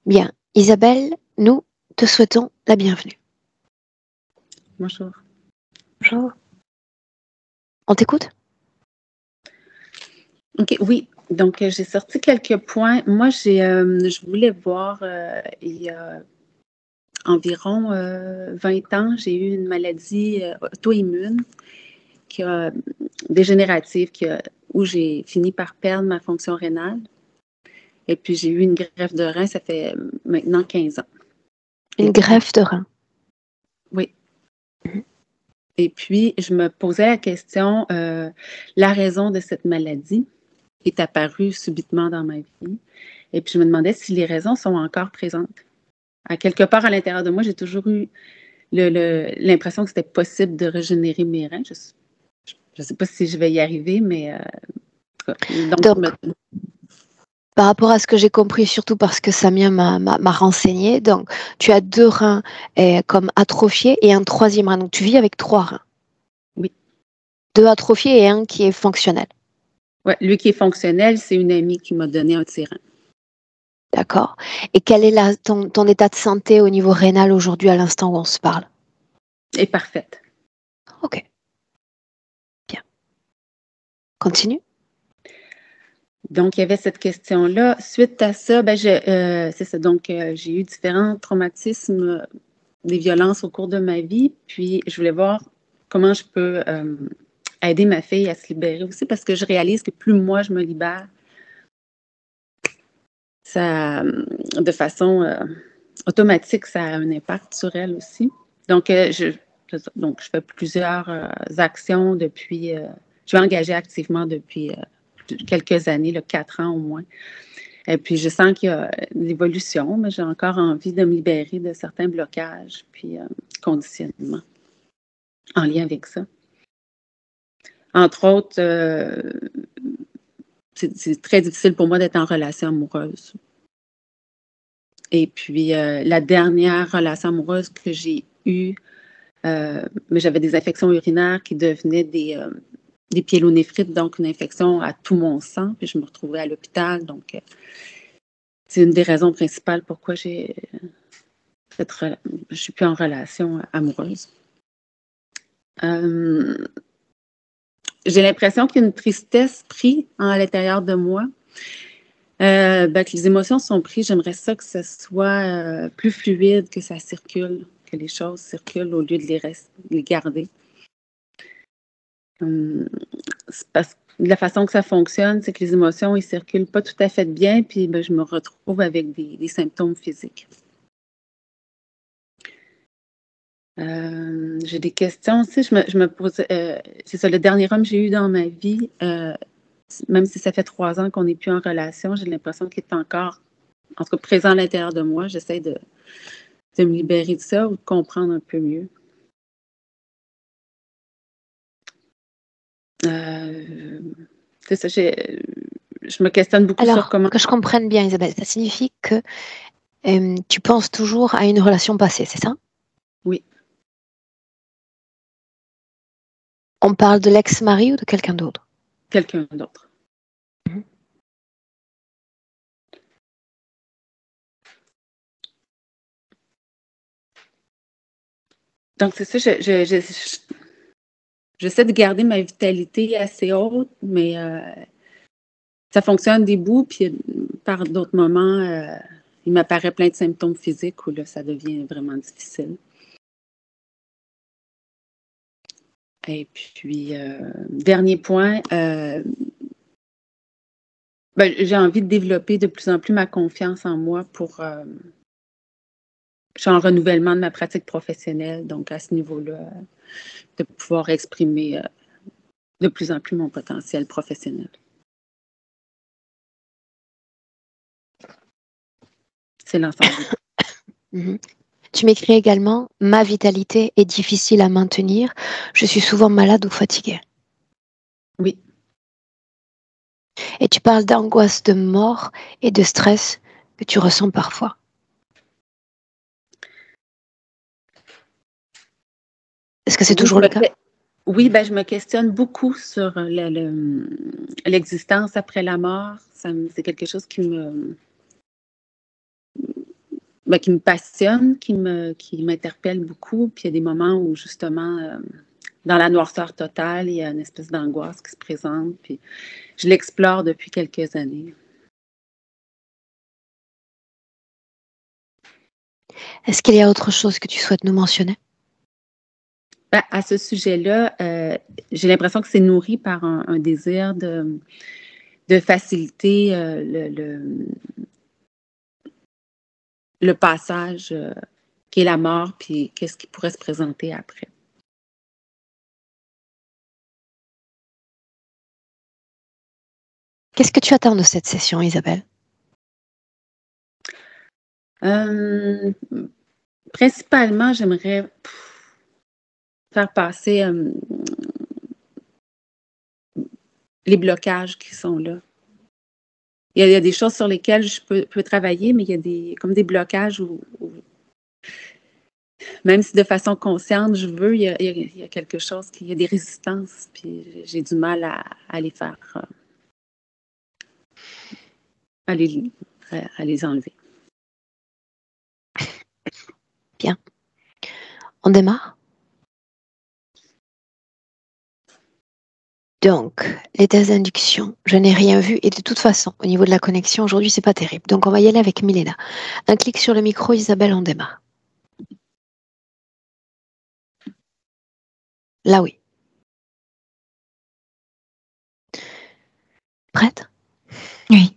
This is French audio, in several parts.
Bien, Isabelle, nous te souhaitons la bienvenue. Bonjour. Bonjour. On t'écoute? OK, oui. Donc, j'ai sorti quelques points. Moi, je voulais voir, il y a environ 20 ans, j'ai eu une maladie auto-immune dégénérative où j'ai fini par perdre ma fonction rénale. Et puis, j'ai eu une greffe de rein, ça fait maintenant 15 ans. Une greffe de rein? Oui. Et puis, je me posais la question, la raison de cette maladie est apparue subitement dans ma vie. Et puis, je me demandais si les raisons sont encore présentes. À quelque part à l'intérieur de moi, j'ai toujours eu l'impression que c'était possible de régénérer mes reins. Je ne sais pas si je vais y arriver, mais donc par rapport à ce que j'ai compris, surtout parce que Samia m'a renseigné, donc tu as 2 reins comme atrophiés et un 3e rein. Donc tu vis avec 3 reins? Oui. 2 atrophiés et 1 qui est fonctionnel? Oui, lui qui est fonctionnel, c'est une amie qui m'a donné un de ses reins. D'accord. Et quel est ton état de santé au niveau rénal aujourd'hui à l'instant où on se parle? Est parfaite. OK. Bien. Continue. Donc, il y avait cette question-là. Suite à ça, c'est ça. Donc, j'ai eu différents traumatismes, des violences au cours de ma vie. Puis, je voulais voir comment je peux aider ma fille à se libérer aussi, parce que je réalise que plus moi je me libère, ça, de façon automatique, ça a un impact sur elle aussi. Donc, je fais plusieurs actions depuis. Je suis engagée activement depuis quelques années, 4 ans au moins. Et puis, je sens qu'il y a l'évolution, mais j'ai encore envie de me libérer de certains blocages puis conditionnements en lien avec ça. Entre autres, c'est très difficile pour moi d'être en relation amoureuse. Et puis, la dernière relation amoureuse que j'ai eue, mais j'avais des infections urinaires qui devenaient des pyélonéphrites, donc une infection à tout mon sang, puis je me retrouvais à l'hôpital. Donc, c'est une des raisons principales pourquoi je suis plus en relation amoureuse. J'ai l'impression qu'il y a une tristesse prise à l'intérieur de moi. Que les émotions sont prises, j'aimerais ça que ce soit plus fluide, que ça circule, que les choses circulent au lieu de les garder. C'est parce que la façon que ça fonctionne, c'est que les émotions, ils ne circulent pas tout à fait bien, puis je me retrouve avec des symptômes physiques. J'ai des questions aussi. Je me pose, c'est ça, le dernier homme que j'ai eu dans ma vie, même si ça fait 3 ans qu'on n'est plus en relation, j'ai l'impression qu'il est encore, en tout cas, présent à l'intérieur de moi. J'essaie de me libérer de ça ou de comprendre un peu mieux. C'est ça, je me questionne beaucoup sur comment... Alors, que je comprenne bien, Isabelle, ça signifie que tu penses toujours à une relation passée, c'est ça? Oui. On parle de l'ex-mari ou de quelqu'un d'autre? Quelqu'un d'autre. Donc, c'est ça, j'essaie de garder ma vitalité assez haute, mais ça fonctionne des bouts, puis par d'autres moments, il m'apparaît plein de symptômes physiques où là, ça devient vraiment difficile. Et puis, dernier point, j'ai envie de développer de plus en plus ma confiance en moi pour... je suis en renouvellement de ma pratique professionnelle, donc à ce niveau-là, de pouvoir exprimer de plus en plus mon potentiel professionnel. C'est l'ensemble. Tu m'écris également « Ma vitalité est difficile à maintenir. Je suis souvent malade ou fatiguée. » Oui. Et tu parles d'angoisse de mort et de stress que tu ressens parfois. Est-ce que c'est toujours le cas? Oui, je me questionne beaucoup sur l'existence après la mort. C'est quelque chose qui me... qui me passionnent, qui m'interpellent beaucoup. Puis il y a des moments où, justement, dans la noirceur totale, il y a une espèce d'angoisse qui se présente. Puis je l'explore depuis quelques années. Est-ce qu'il y a autre chose que tu souhaites nous mentionner? À ce sujet-là, j'ai l'impression que c'est nourri par un désir de faciliter le passage qui est la mort, puis qu'est-ce qui pourrait se présenter après. Qu'est-ce que tu attends de cette session, Isabelle? Principalement, j'aimerais faire passer les blocages qui sont là. Il y a des choses sur lesquelles je peux travailler, mais il y a comme des blocages où même si de façon consciente, je veux, il y a quelque chose, il y a des résistances, puis j'ai du mal à les faire, à les enlever. Bien. On démarre? Donc, les tests d'induction, je n'ai rien vu et de toute façon, au niveau de la connexion, aujourd'hui, c'est pas terrible. Donc, on va y aller avec Milena. Un clic sur le micro, Isabelle, on démarre. Là, oui. Prête? Oui.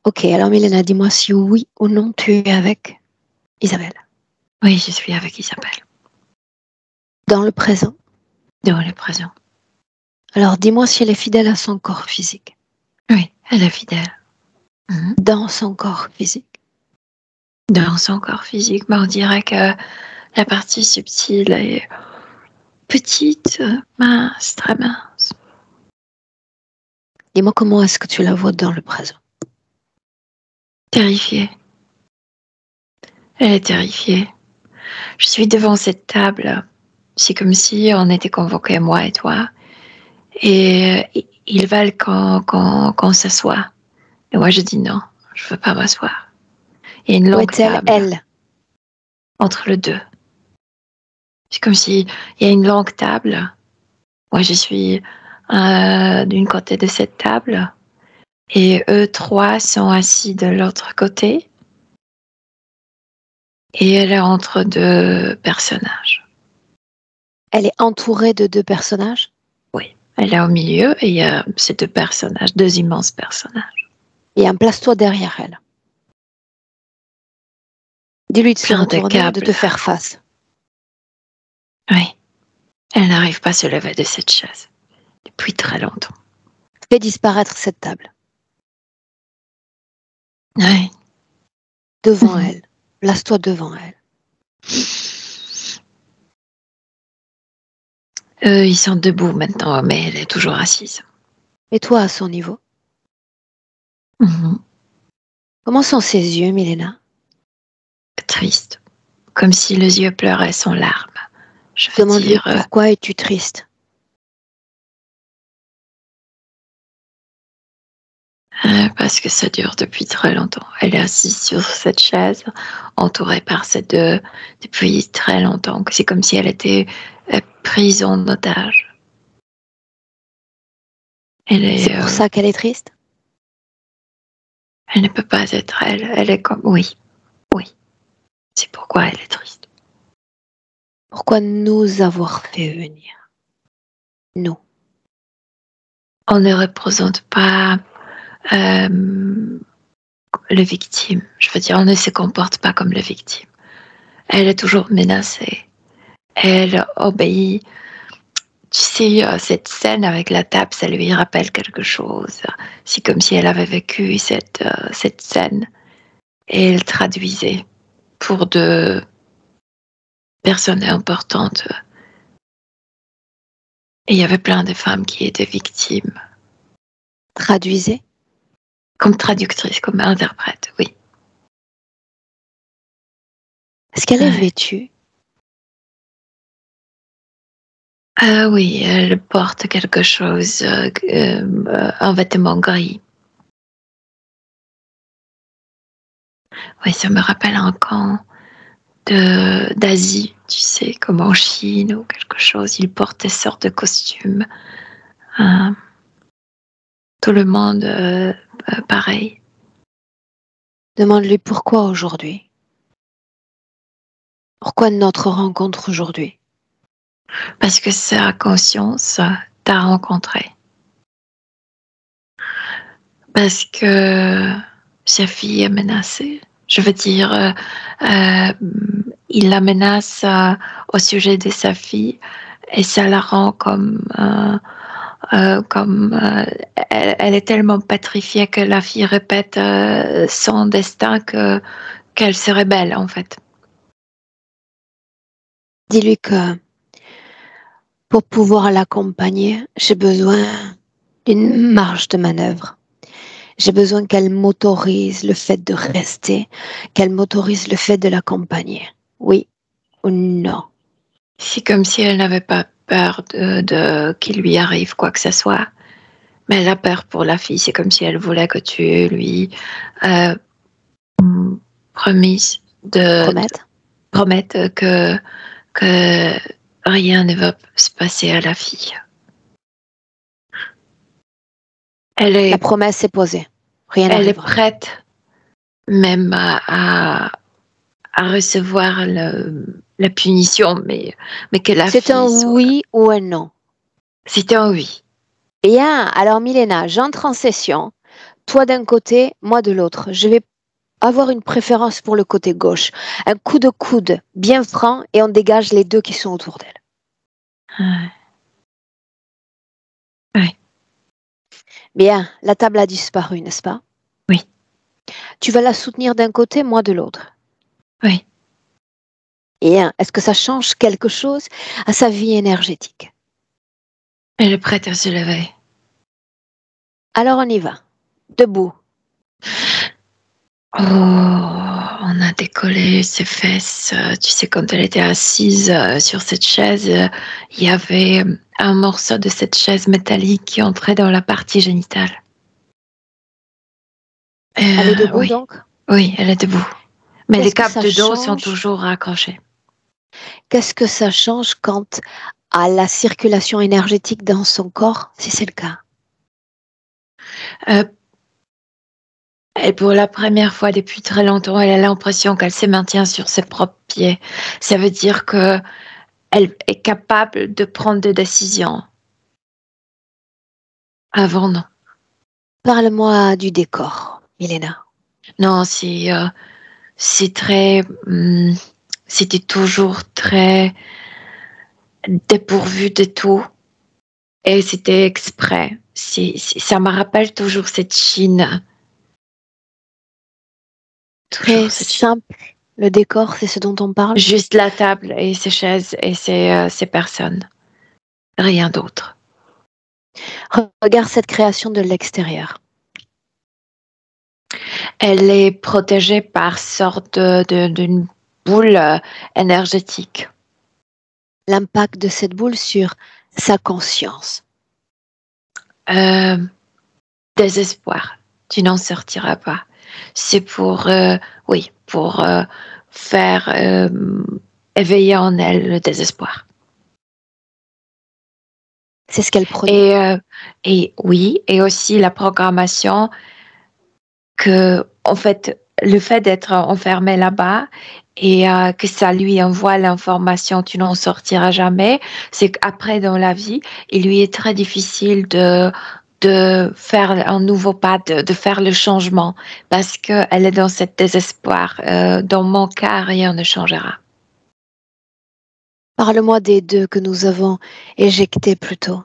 Ok, alors Milena, dis-moi si oui ou non tu es avec Isabelle. Oui, je suis avec Isabelle. Dans le présent? Dans le présent. Alors, dis-moi si elle est fidèle à son corps physique. Oui, elle est fidèle. Dans son corps physique? Dans son corps physique, on dirait que la partie subtile est petite, mince, très mince. Dis-moi comment est-ce que tu la vois dans le présent? Terrifiée. Elle est terrifiée. Je suis devant cette table. C'est comme si on était convoqués, moi et toi. Et ils veulent qu'on s'assoie. Et moi, je dis non, je ne veux pas m'asseoir. Il y a une longue table. Elle? Entre les deux. C'est comme s'il y a une longue table. Moi, je suis d'une côté de cette table. Et eux trois sont assis de l'autre côté. Et elle est entre deux personnages. Elle est entourée de deux personnages? Oui, elle est au milieu et il y a ces deux personnages, deux immenses personnages. Et place-toi derrière elle. Dis-lui de se retourner et de te faire face. Oui, elle n'arrive pas à se lever de cette chaise depuis très longtemps. Fais disparaître cette table. Oui. Devant elle. Place-toi devant elle. Ils sont debout maintenant, mais elle est toujours assise. Et toi, à son niveau? Comment sont ses yeux, Milena? Triste. Comme si les yeux pleuraient sans larmes. Je veux Demande-lui dire... pourquoi es-tu triste? Parce que ça dure depuis très longtemps. Elle est assise sur cette chaise, entourée par ces deux depuis très longtemps. C'est comme si elle était prise en otage. C'est pour ça qu'elle est triste? Elle ne peut pas être elle. Elle est comme... Oui. C'est pourquoi elle est triste. Pourquoi nous avoir fait venir? Nous. On ne représente pas le victime. Je veux dire, on ne se comporte pas comme la victime. Elle est toujours menacée. Elle obéit. Tu sais, cette scène avec la table, ça lui rappelle quelque chose. C'est comme si elle avait vécu cette scène et elle traduisait pour deux personnes importantes. Et il y avait plein de femmes qui étaient victimes. Traduisez? Comme traductrice, comme interprète, oui. Est-ce qu'elle est vêtue? Oui, elle porte quelque chose, un vêtement gris. Oui, ça me rappelle un camp d'Asie, tu sais, comme en Chine ou quelque chose. Ils portent des sortes de costumes. Tout le monde pareil. Demande-lui pourquoi aujourd'hui. Pourquoi notre rencontre aujourd'hui? Parce que sa conscience t'a rencontré. Parce que sa fille est menacée. Je veux dire, il la menace au sujet de sa fille et ça la rend elle est tellement pétrifiée que la fille répète son destin qu'elle se rebelle en fait. Dis-lui que pour pouvoir l'accompagner, j'ai besoin d'une marge de manœuvre. J'ai besoin qu'elle m'autorise le fait de rester, qu'elle m'autorise le fait de l'accompagner. Oui ou non? C'est comme si elle n'avait pas peur qu'il lui arrive quoi que ce soit. Mais elle a peur pour la fille. C'est comme si elle voulait que tu lui promettes que rien ne va se passer à la fille. La promesse est posée. Rien elle n'arrivera. Est prête même à recevoir la punition, mais que la fille c'est un oui ou un non? C'est un oui. Bien, alors Milena, j'entre en session. Toi d'un côté, moi de l'autre. Je vais avoir une préférence pour le côté gauche. Un coup de coude bien franc et on dégage les deux qui sont autour d'elle. Oui. Bien, la table a disparu, n'est-ce pas? Oui. Tu vas la soutenir d'un côté, moi de l'autre. Oui. Et est-ce que ça change quelque chose à sa vie énergétique? Elle est prête à se lever. Alors on y va. Debout. Oh, on a décollé ses fesses. Tu sais, quand elle était assise sur cette chaise, il y avait un morceau de cette chaise métallique qui entrait dans la partie génitale. Elle est debout oui. donc? Oui, elle est debout. Mais les câbles de dos sont toujours raccrochés. Qu'est-ce que ça change quant à la circulation énergétique dans son corps, si c'est le cas? Et pour la première fois depuis très longtemps, elle a l'impression qu'elle se maintient sur ses propres pieds. Ça veut dire qu'elle est capable de prendre des décisions. Avant, non. Parle-moi du décor, Milena. Non, c'est très... c'était toujours très dépourvu de tout. Et c'était exprès. Ça me rappelle toujours cette Chine. Très simple. Le décor, c'est ce dont on parle? Juste la table et ses chaises et ses personnes. Rien d'autre. Regarde cette création de l'extérieur. Elle est protégée par sorte d'une boule énergétique. L'impact de cette boule sur sa conscience? Désespoir. Tu n'en sortiras pas. C'est pour faire éveiller en elle le désespoir. C'est ce qu'elle produit. Et oui, et aussi la programmation que, en fait, le fait d'être enfermé là-bas et que ça lui envoie l'information, tu n'en sortiras jamais, c'est qu'après dans la vie, il lui est très difficile de faire un nouveau pas, de faire le changement, parce qu'elle est dans cet désespoir. Dans mon cas, rien ne changera. Parle-moi des deux que nous avons éjectés plus tôt.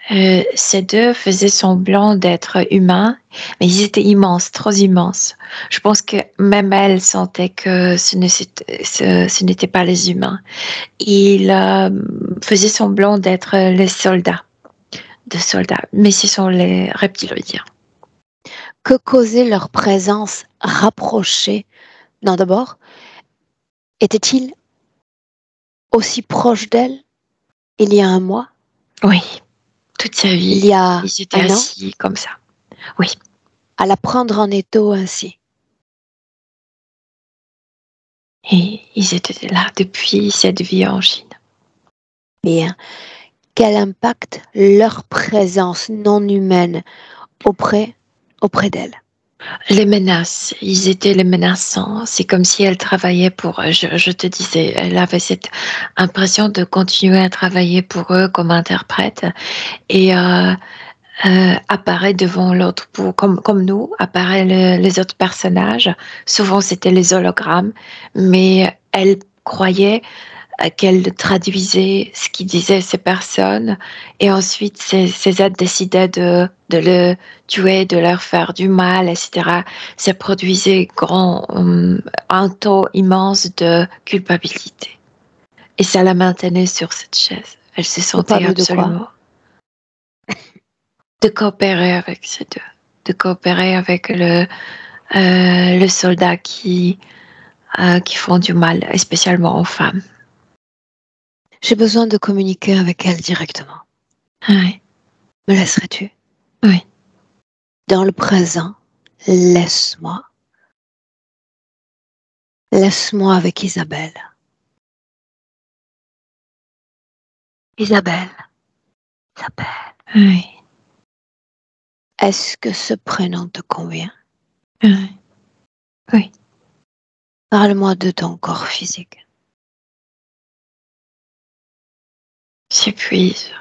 Ces deux faisaient semblant d'être humains, mais ils étaient immenses, trop immenses. Je pense que même elle sentait que ce n'étaient pas les humains. Ils faisaient semblant d'être les soldats, mais ce sont les reptiliens. Que causait leur présence rapprochée? Non, d'abord, était-il aussi proche d'elle il y a un mois? Oui. Toute sa vie, il y a ils étaient assis comme ça. Oui. À la prendre en étau ainsi. Et ils étaient là depuis cette vie en Chine. Bien. Quel impact leur présence non humaine auprès d'elle? Les menaces, ils étaient les menaçants. C'est comme si elle travaillait pour eux. Je te disais, elle avait cette impression de continuer à travailler pour eux comme interprète et apparaît devant l'autre comme nous, apparaît les autres personnages. Souvent, c'était les hologrammes, mais elle croyait qu'elle traduisait ce qu'ils disaient ces personnes et ensuite ces êtres décidaient de le tuer, de leur faire du mal, etc. Ça produisait un taux immense de culpabilité. Et ça la maintenait sur cette chaise. Elle se sentait Coupable absolument... De coopérer avec ces deux. De coopérer avec le soldat qui font du mal, et spécialement aux femmes. J'ai besoin de communiquer avec elle directement. Oui. Me laisserais-tu? Oui. Dans le présent, laisse-moi. Laisse-moi avec Isabelle. Isabelle. Oui. Est-ce que ce prénom te convient? Oui. Oui. Parle-moi de ton corps physique. J'épuise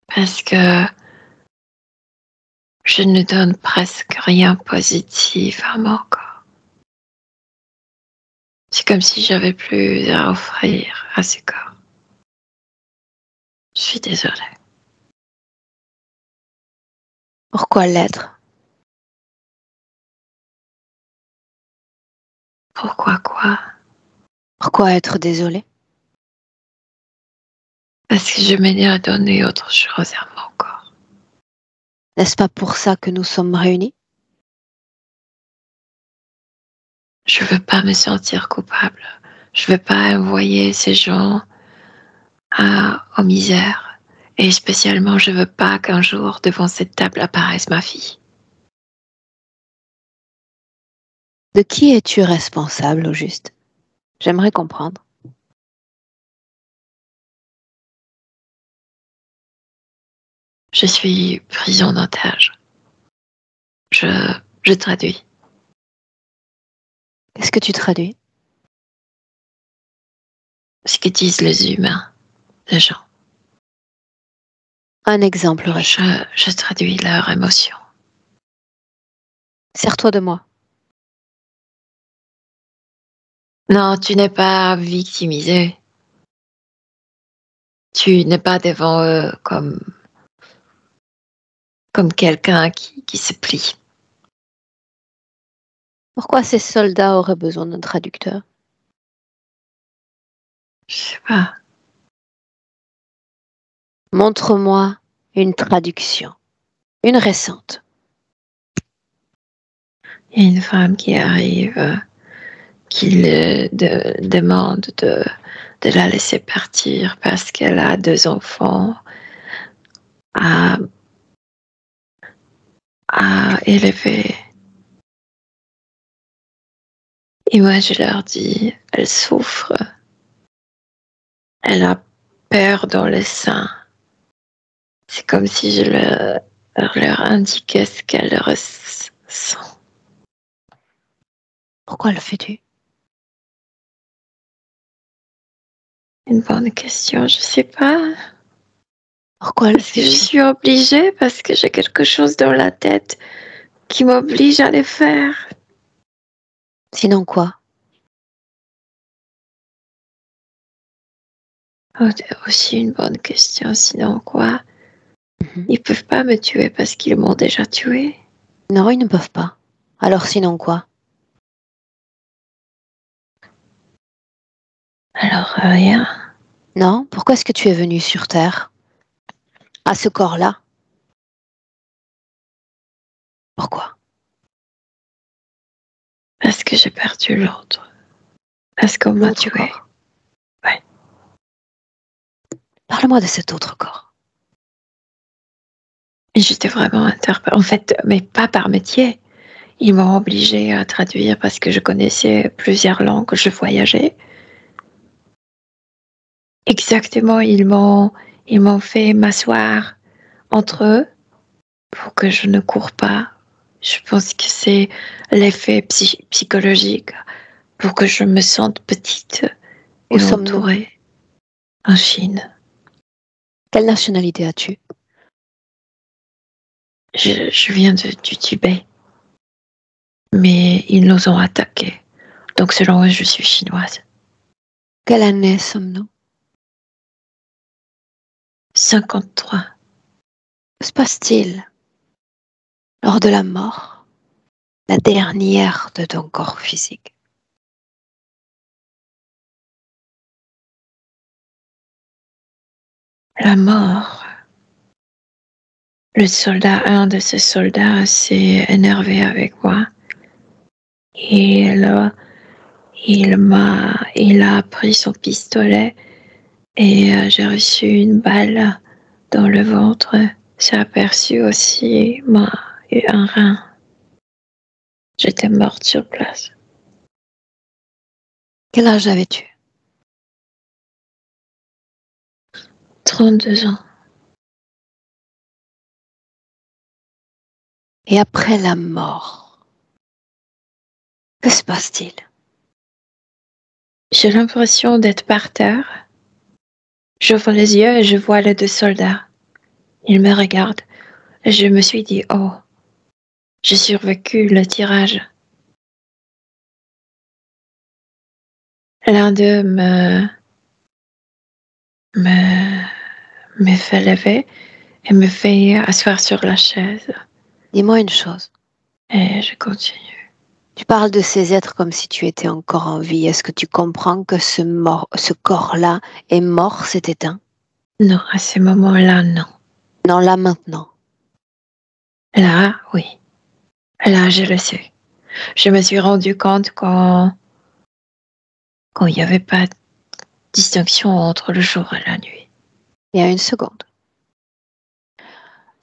parce que je ne donne presque rien positif à mon corps. C'est comme si j'avais plus à offrir à ce corps. Je suis désolée. Pourquoi l'être? Pourquoi quoi? Pourquoi être désolée? Parce que je m'ai à donner autre chose à mon corps. N'est-ce pas pour ça que nous sommes réunis? Je veux pas me sentir coupable. Je veux pas envoyer ces gens aux misères. Et spécialement, je veux pas qu'un jour, devant cette table, apparaisse ma fille. De qui es-tu responsable au juste? J'aimerais comprendre. Je suis prise en otage. Je traduis. Qu'est-ce que tu traduis? Ce que disent les humains, les gens. Un exemple récent. Je traduis leurs émotions. Sers-toi de moi. Non, tu n'es pas victimisé. Tu n'es pas devant eux comme quelqu'un qui se plie. Pourquoi ces soldats auraient besoin d'un traducteur? Je sais pas. Montre-moi une traduction. Une récente. Il y a une femme qui arrive, qui le demande de la laisser partir parce qu'elle a 2 enfants à élever. Et moi, je leur dis, elle souffre. Elle a peur dans le sein. C'est comme si je leur indiquais ce qu'elle ressent. Pourquoi le fais-tu? Une bonne question, je sais pas. Pourquoi le Parce que je fais-tu? suis obligée, parce que j'ai quelque chose dans la tête qui m'oblige à le faire. Sinon quoi? Oh, c'est aussi une bonne question, sinon quoi? Ils peuvent pas me tuer parce qu'ils m'ont déjà tué. Non, ils ne peuvent pas. Alors sinon quoi? Alors rien. Non, pourquoi est-ce que tu es venu sur Terre? À ce corps-là? Pourquoi? Parce que j'ai perdu l'autre. Parce qu'on m'a tué. Corps. Ouais. Parle-moi de cet autre corps. Et j'étais vraiment interpellée. En fait, mais pas par métier. ils m'ont obligée à traduire parce que je connaissais plusieurs langues, je voyageais. Exactement, ils m'ont fait m'asseoir entre eux pour que je ne cours pas. Je pense que c'est l'effet psychologique pour que je me sente petite Où et sommes-nous? entourée. En Chine. Quelle nationalité as-tu? Je viens du Tibet. Mais ils nous ont attaqués. Donc selon eux, je suis chinoise. Quelle année sommes-nous? 53. Que se passe-t-il lors de la mort, la dernière de ton corps physique? La mort. Un de ces soldats s'est énervé avec moi. Et il a pris son pistolet et j'ai reçu une balle dans le ventre. J'ai aperçu aussi un rein. J'étais morte sur place. Quel âge avais-tu? 32 ans. Et après la mort, que se passe-t-il? J'ai l'impression d'être par terre. J'ouvre les yeux et je vois les 2 soldats. Ils me regardent. Et je me suis dit, oh, j'ai survécu le tirage. L'un d'eux me fait lever et me fait asseoir sur la chaise. Dis-moi une chose. Et je continue. Tu parles de ces êtres comme si tu étais encore en vie. Est-ce que tu comprends que ce corps-là est mort, s'est éteint? Non, à ce moment-là, non. Non, là maintenant. Là, oui. Là, je le sais. Je me suis rendu compte quand il n'y avait pas de distinction entre le jour et la nuit. Il y a une seconde.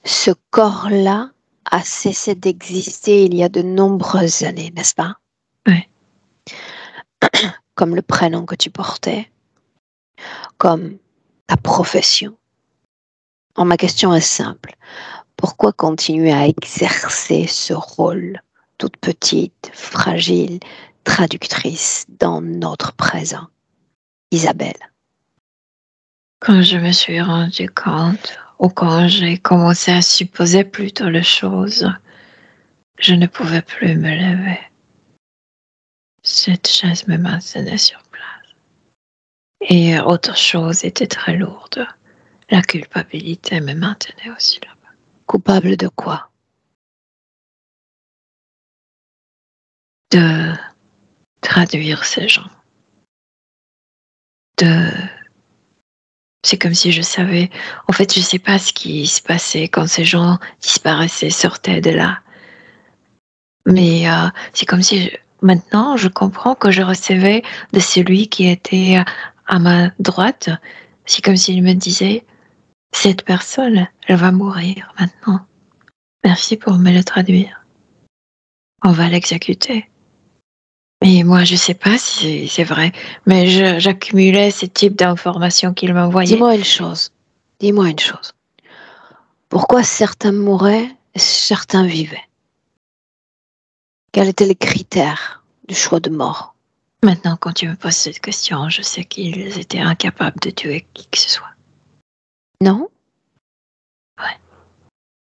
Ce corps-là a cessé d'exister il y a de nombreuses années, n'est-ce pas? Oui. Comme le prénom que tu portais, comme ta profession. Alors, ma question est simple. Pourquoi continuer à exercer ce rôle, toute petite, fragile, traductrice dans notre présent? Isabelle. Quand je me suis rendu compte, ou quand j'ai commencé à supposer plutôt les choses, je ne pouvais plus me lever. Cette chaise me maintenait sur place. Et autre chose était très lourde. La culpabilité me maintenait aussi là-bas. Coupable de quoi? De traduire ces gens. C'est comme si je savais. En fait, je ne sais pas ce qui se passait quand ces gens disparaissaient, sortaient de là. Mais c'est comme si maintenant je comprends que je recevais de celui qui était à ma droite. C'est comme s'il me disait, cette personne, elle va mourir maintenant. Merci pour me le traduire. On va l'exécuter. Et moi, je ne sais pas si c'est vrai, mais j'accumulais ce type d'informations qu'il m'envoyait. Dis-moi une chose. Dis-moi une chose. Pourquoi certains mouraient et certains vivaient? Quels étaient les critères du choix de mort? Maintenant, quand tu me poses cette question, je sais qu'ils étaient incapables de tuer qui que ce soit. Non? Ouais.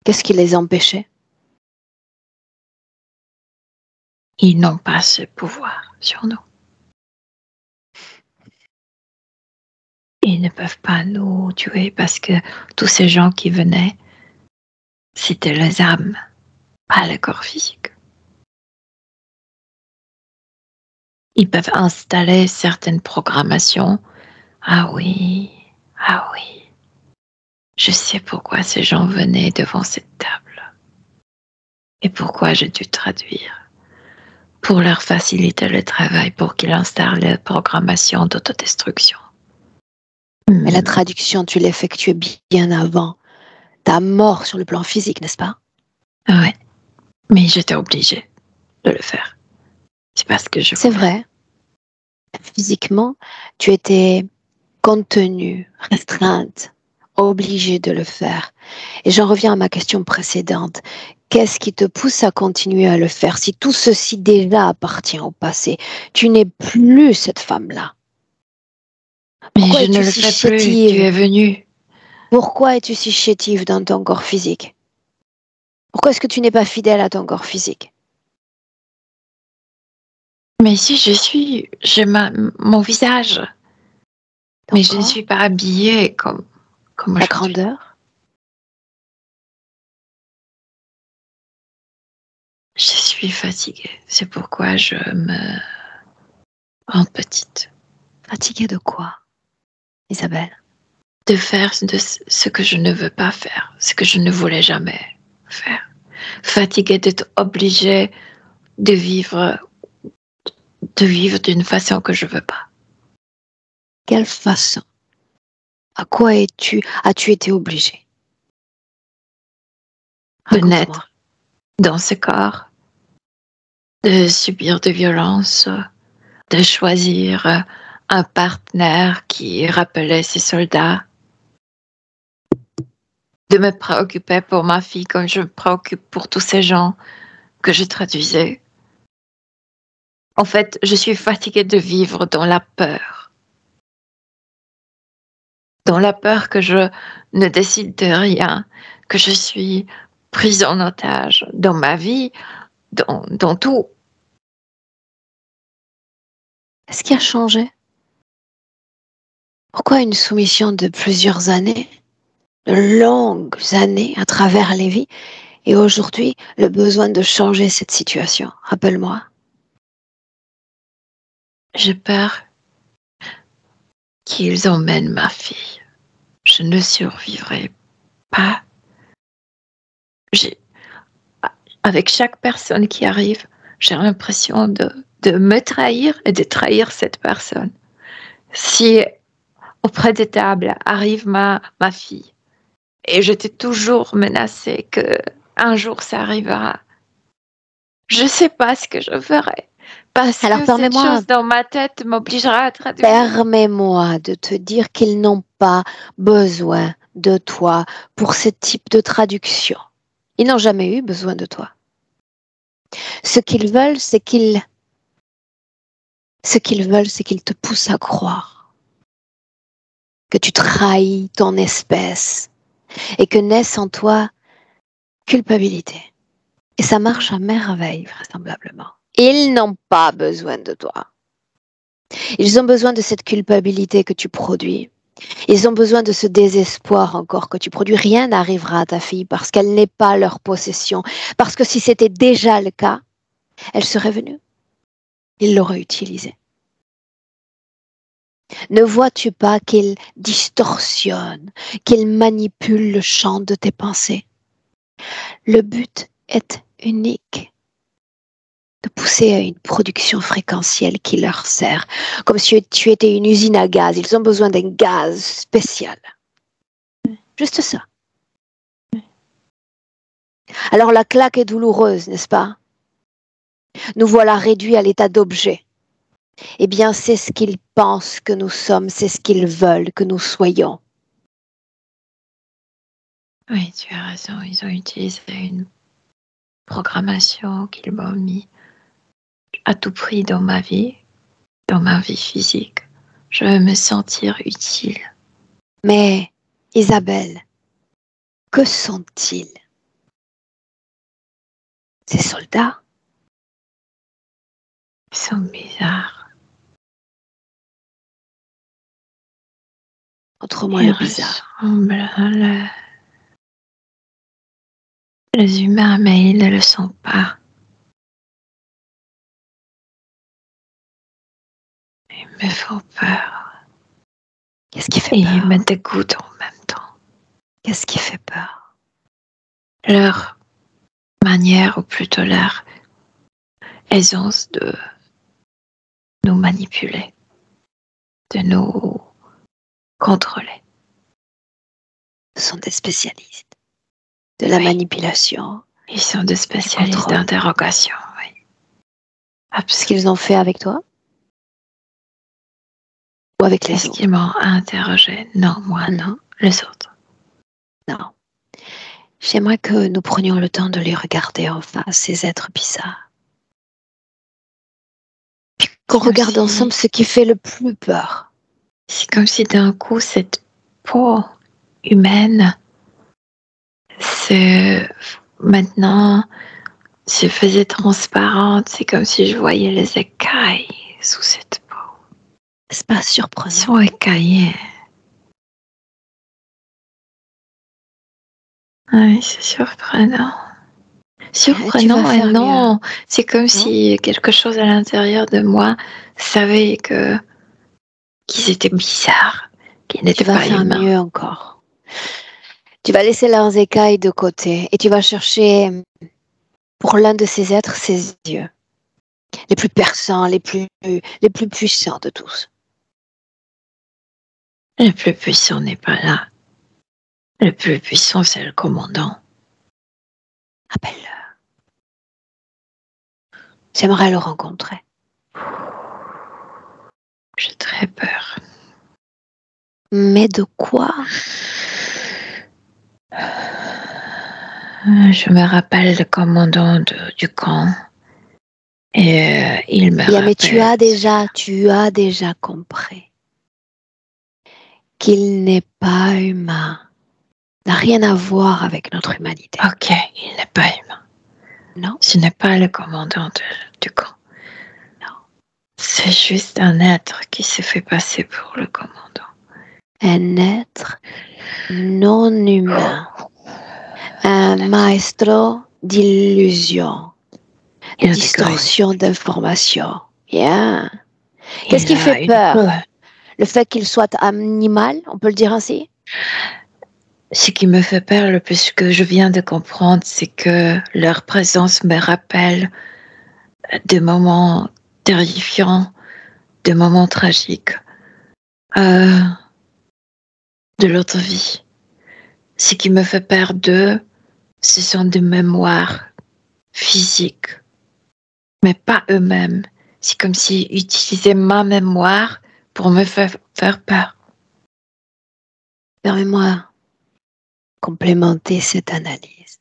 Qu'est-ce qui les empêchait? Ils n'ont pas ce pouvoir sur nous. Ils ne peuvent pas nous tuer parce que tous ces gens qui venaient, c'était les âmes, pas le corps physique. Ils peuvent installer certaines programmations. Ah oui. Je sais pourquoi ces gens venaient devant cette table. Et pourquoi j'ai dû traduire. Pour leur faciliter le travail, pour qu'ils installent la programmation d'autodestruction. Mais la traduction, tu l'effectuais bien avant ta mort sur le plan physique, n'est-ce pas? Ouais, mais j'étais obligée. de le faire. C'est parce que je C'est vrai. Physiquement, tu étais contenue, restreinte, obligée de le faire. Et j'en reviens à ma question précédente. Qu'est-ce qui te pousse à continuer à le faire si tout ceci déjà appartient au passé? Tu n'es plus cette femme-là. Mais Pourquoi je ne es-tu le si fais plus, tu chétive? es venu. Pourquoi es-tu si chétive dans ton corps physique? Pourquoi est-ce que tu n'es pas fidèle à ton corps physique? Mais si j'ai mon visage, mais je ne suis pas habillée comme la aujourd'hui. grandeur? Je suis fatiguée, c'est pourquoi je me rends petite. Fatiguée de quoi, Isabelle? De faire ce que je ne veux pas faire, ce que je ne voulais jamais faire. Fatiguée d'être obligée de vivre d'une façon que je veux pas. Quelle façon? À quoi as-tu été obligée? De naître dans ce corps, de subir de violences, de choisir un partenaire qui rappelait ses soldats, de me préoccuper pour ma fille comme je me préoccupe pour tous ces gens que je traduisais. En fait, je suis fatiguée de vivre dans la peur. Dans la peur que je ne décide de rien, que je suis prise en otage dans ma vie, dans tout. Qu'est-ce qui a changé? Pourquoi une soumission de plusieurs années, de longues années à travers les vies, et aujourd'hui le besoin de changer cette situation? Rappelle-moi. J'ai peur qu'ils emmènent ma fille. Je ne survivrai pas. Avec chaque personne qui arrive, j'ai l'impression de me trahir et de trahir cette personne. Si auprès des tables arrive ma fille, et j'étais toujours menacée que un jour ça arrivera, je ne sais pas ce que je ferai. Parce que cette chose dans ma tête m'obligera à traduire. Permets-moi de te dire qu'ils n'ont pas besoin de toi pour ce type de traduction. Ils n'ont jamais eu besoin de toi. Ce qu'ils veulent, c'est qu'ils te poussent à croire que tu trahis ton espèce et que naisse en toi culpabilité. Et ça marche à merveille, vraisemblablement. Ils n'ont pas besoin de toi. Ils ont besoin de cette culpabilité que tu produis. Ils ont besoin de ce désespoir encore que tu produis. Rien n'arrivera à ta fille parce qu'elle n'est pas leur possession. Parce que si c'était déjà le cas, elle serait venue. Ils l'auraient utilisée. Ne vois-tu pas qu'ils distorsionnent, qu'ils manipulent le champ de tes pensées? Le but est unique. De pousser à une production fréquentielle qui leur sert. Comme si tu étais une usine à gaz. Ils ont besoin d'un gaz spécial. Juste ça. Alors la claque est douloureuse, n'est-ce pas? Nous voilà réduits à l'état d'objet. Eh bien, c'est ce qu'ils pensent que nous sommes, c'est ce qu'ils veulent que nous soyons. Oui, tu as raison. Ils ont utilisé une programmation qu'ils m'ont mis à tout prix dans ma vie physique. Je veux me sentir utile. Mais, Isabelle, que sont-ils? Ces soldats? Ils sont bizarres. Autrement, le bizarre. Les humains, mais ils ne le sont pas. Ils me font peur. Qu'est-ce qui fait peur? Et ils me dégoûtent en même temps. Qu'est-ce qui fait peur? Leur manière, ou plutôt leur aisance de nous manipuler, de nous contrôler. Ce sont des spécialistes de la manipulation. Ils sont des spécialistes d'interrogation, oui. Ce qu'ils ont fait avec toi? Ou avec les Est-ce autres? qu'ils m'ont interrogé? Non, moi, non. Les autres? Non. J'aimerais que nous prenions le temps de les regarder en face, ces êtres bizarres. Puis qu'on regarde ensemble ce qui fait le plus peur. C'est comme si d'un coup, cette peau humaine maintenant se faisait transparente. C'est comme si je voyais les écailles sous cette peau. C'est pas surprenant. Ils sont écaillés. Oui, c'est surprenant. Surprenant et non. Mieux. C'est comme si quelque chose à l'intérieur de moi savait qu'ils étaient bizarres, qu'ils n'étaient pas humains. Tu vas faire mieux encore. Tu vas laisser leurs écailles de côté et tu vas chercher pour l'un de ces êtres ses yeux. Les plus perçants, les plus puissants de tous. Le plus puissant n'est pas là. Le plus puissant, c'est le commandant. Appelle-le. J'aimerais le rencontrer. J'ai très peur. Mais de quoi? Je me rappelle le commandant du camp. Et il me rappelle... Mais tu as déjà compris qu'il n'est pas humain. N'a rien à voir avec notre humanité. Ok, il n'est pas humain. Non. Ce n'est pas le commandant du camp. Non. C'est juste un être qui se fait passer pour le commandant. Un être non humain. Un maestro d'illusion. De distorsion d'information. Bien. Qu'est-ce qui fait peur? Le fait qu'il soit animal, on peut le dire ainsi? Ce qui me fait peur le plus que je viens de comprendre, c'est que leur présence me rappelle des moments terrifiants, des moments tragiques de l'autre vie. Ce qui me fait peur d'eux, ce sont des mémoires physiques, mais pas eux-mêmes. C'est comme s'ils utilisaient ma mémoire pour me faire peur. Permets-moi complémenter cette analyse.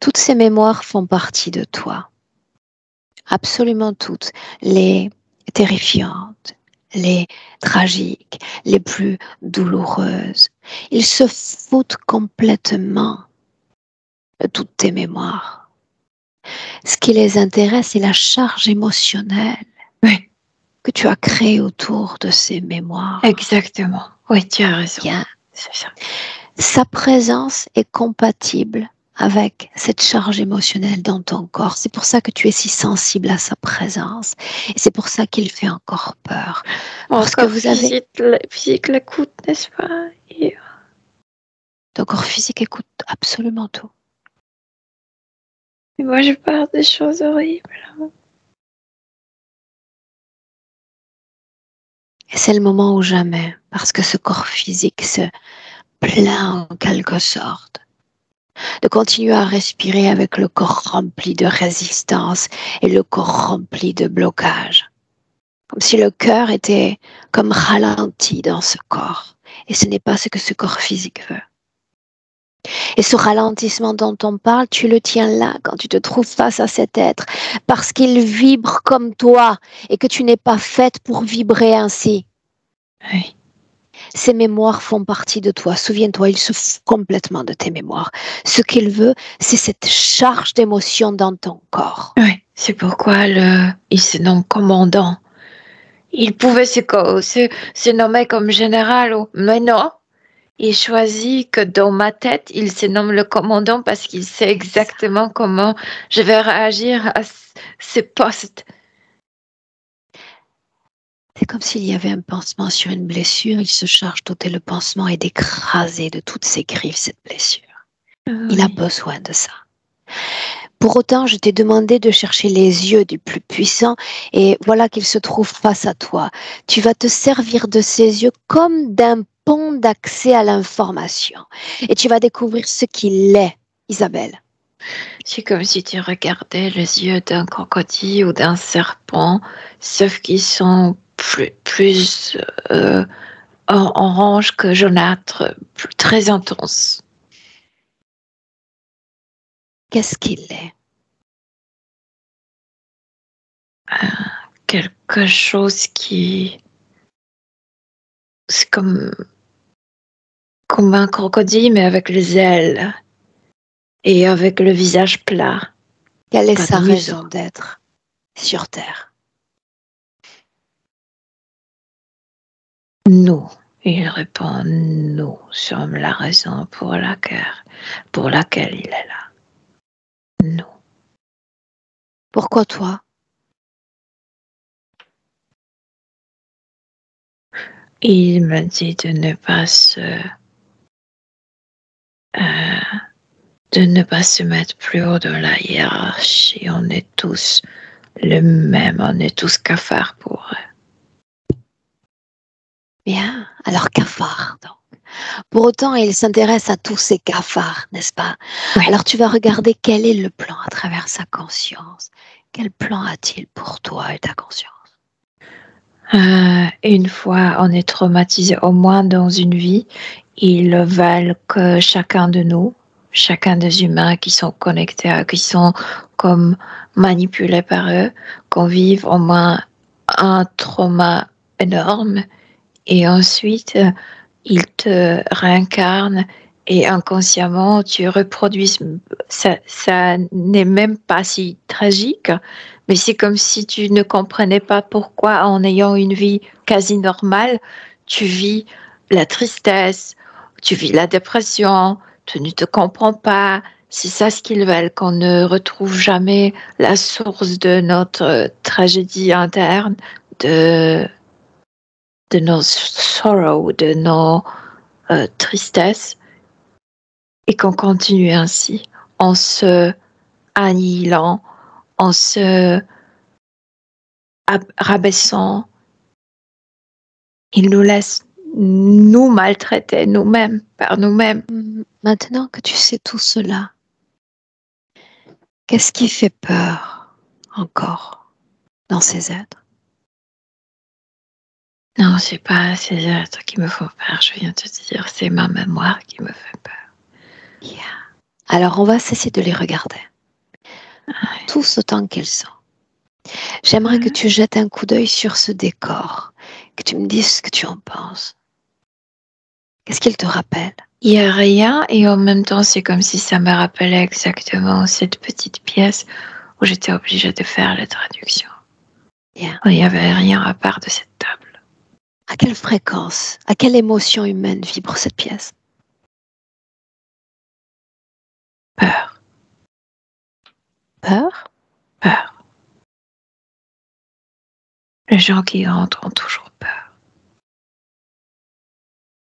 Toutes ces mémoires font partie de toi. Absolument toutes. Les terrifiantes, les tragiques, les plus douloureuses. Ils se foutent complètement de toutes tes mémoires. Ce qui les intéresse, c'est la charge émotionnelle que tu as créée autour de ces mémoires. Exactement. Oui, tu as raison. Bien. C'est ça. Sa présence est compatible avec cette charge émotionnelle dans ton corps. C'est pour ça que tu es si sensible à sa présence. Et c'est pour ça qu'il fait encore peur. Parce que vous avez... Physique l'écoute, n'est-ce pas? Ton corps physique écoute absolument tout. Mais moi, je parle des choses horribles. Et c'est le moment ou jamais, parce que ce corps physique se plaint en quelque sorte de continuer à respirer avec le corps rempli de résistance et le corps rempli de blocage. Comme si le cœur était comme ralenti dans ce corps. Et ce n'est pas ce que ce corps physique veut. Et ce ralentissement dont on parle, tu le tiens là quand tu te trouves face à cet être, parce qu'il vibre comme toi et que tu n'es pas faite pour vibrer ainsi. Oui. Ces mémoires font partie de toi. Souviens-toi, il se fout complètement de tes mémoires. Ce qu'il veut, c'est cette charge d'émotion dans ton corps. Oui, c'est pourquoi il se nomme commandant. Il pouvait se nommer comme général, mais non. Il choisit que dans ma tête, il se nomme le commandant parce qu'il sait exactement comment je vais réagir à ce poste. C'est comme s'il y avait un pansement sur une blessure. Il se charge d'ôter le pansement et d'écraser de toutes ses griffes cette blessure. Oui. Il a besoin de ça. Pour autant, je t'ai demandé de chercher les yeux du plus puissant et voilà qu'il se trouve face à toi. Tu vas te servir de ses yeux comme d'un pont d'accès à l'information. Et tu vas découvrir ce qu'il est, Isabelle. C'est comme si tu regardais les yeux d'un crocodile ou d'un serpent, sauf qu'ils sont plus orange que jaunâtre, très intense. Qu'est-ce qu'il est? Quelque chose qui... C'est comme un crocodile, mais avec les ailes et avec le visage plat. Quelle est sa raison d'être sur Terre? Nous, il répond, nous sommes la raison pour laquelle il est là. Nous. Pourquoi toi? Il me dit de ne pas se mettre plus haut dans la hiérarchie. On est tous le même, on est tous cafards pour eux. Bien, alors cafard donc. Pour autant, il s'intéresse à tous ces cafards, n'est-ce pas? Oui. Alors tu vas regarder quel est le plan à travers sa conscience. Quel plan a-t-il pour toi et ta conscience? Une fois on est traumatisé, au moins dans une vie, ils veulent que chacun de nous, chacun des humains qui sont connectés, qui sont comme manipulés par eux, qu'on vive au moins un trauma énorme et ensuite ils te réincarnent et inconsciemment tu reproduis. Ça n'est même pas si tragique, mais c'est comme si tu ne comprenais pas pourquoi en ayant une vie quasi normale, tu vis la tristesse, tu vis la dépression, tu ne te comprends pas. C'est ça ce qu'ils veulent, qu'on ne retrouve jamais la source de notre tragédie interne, de nos sorrows, de nos tristesses, et qu'on continue ainsi, en se annihilant, en se rabaissant. Il nous laisse nous maltraiter nous-mêmes, par nous-mêmes. Maintenant que tu sais tout cela, qu'est-ce qui fait peur encore dans ces êtres? Non, c'est pas ces êtres qui me font peur, je viens de te dire, c'est ma mémoire qui me fait peur. Yeah. Alors on va cesser de les regarder, tous autant qu'ils sont. J'aimerais que tu jettes un coup d'œil sur ce décor, que tu me dises ce que tu en penses. Qu'est-ce qu'il te rappelle? Il n'y a rien et en même temps c'est comme si ça me rappelait exactement cette petite pièce où j'étais obligée de faire la traduction. Yeah. Il n'y avait rien à part de cette table. À quelle fréquence, à quelle émotion humaine vibre cette pièce? Peur. Peur? Peur. Les gens qui rentrent ont toujours peur.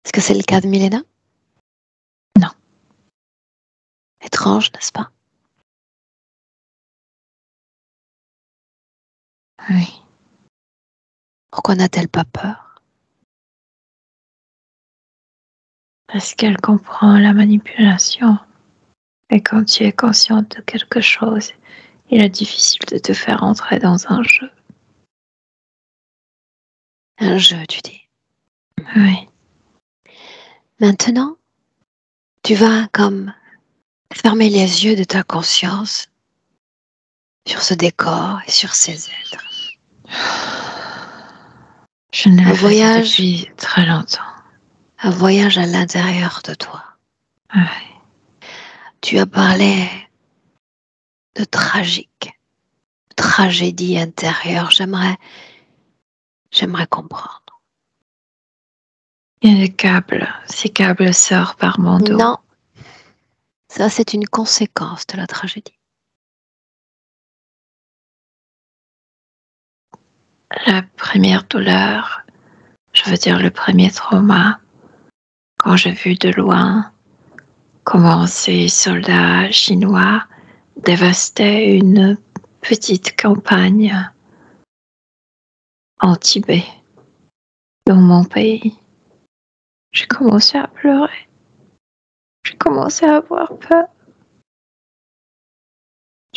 Est-ce que c'est le cas de Milena? Non. Étrange, n'est-ce pas? Oui. Pourquoi n'a-t-elle pas peur? Parce qu'elle comprend la manipulation. Et quand tu es consciente de quelque chose, il est difficile de te faire entrer dans un jeu. Un jeu, tu dis? Oui. Maintenant, tu vas comme fermer les yeux de ta conscience sur ce décor et sur ces êtres. Je ne l'ai fait depuis très longtemps. Un voyage à l'intérieur de toi. Oui. Tu as parlé de tragique, tragédie intérieure. J'aimerais comprendre. Il y a des câbles. Ces câbles sortent par mon dos. Non, ça c'est une conséquence de la tragédie. La première douleur, je veux dire le premier trauma, quand j'ai vu de loin comment ces soldats chinois dévastaient une petite campagne en Tibet, dans mon pays. J'ai commencé à pleurer. J'ai commencé à avoir peur.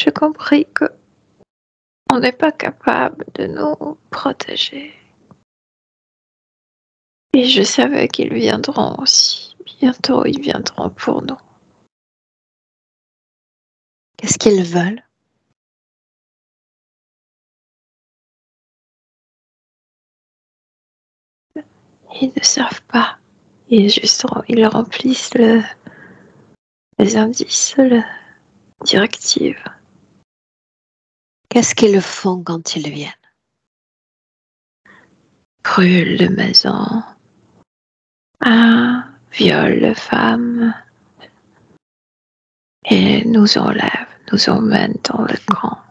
j'ai compris que on n'est pas capable de nous protéger. Et je savais qu'ils viendront aussi. Bientôt, ils viendront pour nous. Qu'est-ce qu'ils veulent? Ils ne savent pas. Ils remplissent les indices, la directive. Qu'est-ce qu'ils font quand ils viennent? Brûlent les maisons, violent les femmes et nous enlèvent, nous emmènent dans le camp.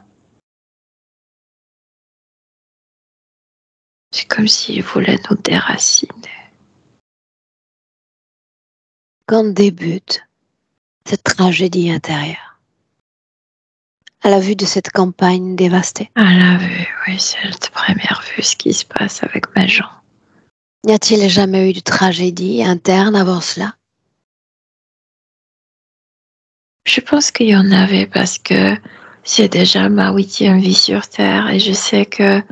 C'est comme s'ils voulaient nous déraciner. Quand débute cette tragédie intérieure? À la vue de cette campagne dévastée? À la vue, oui, c'est la première vue, ce qui se passe avec mes gens. N'y a-t-il jamais eu de tragédie interne avant cela? Je pense qu'il y en avait parce que c'est déjà ma 8e vie sur Terre et je sais que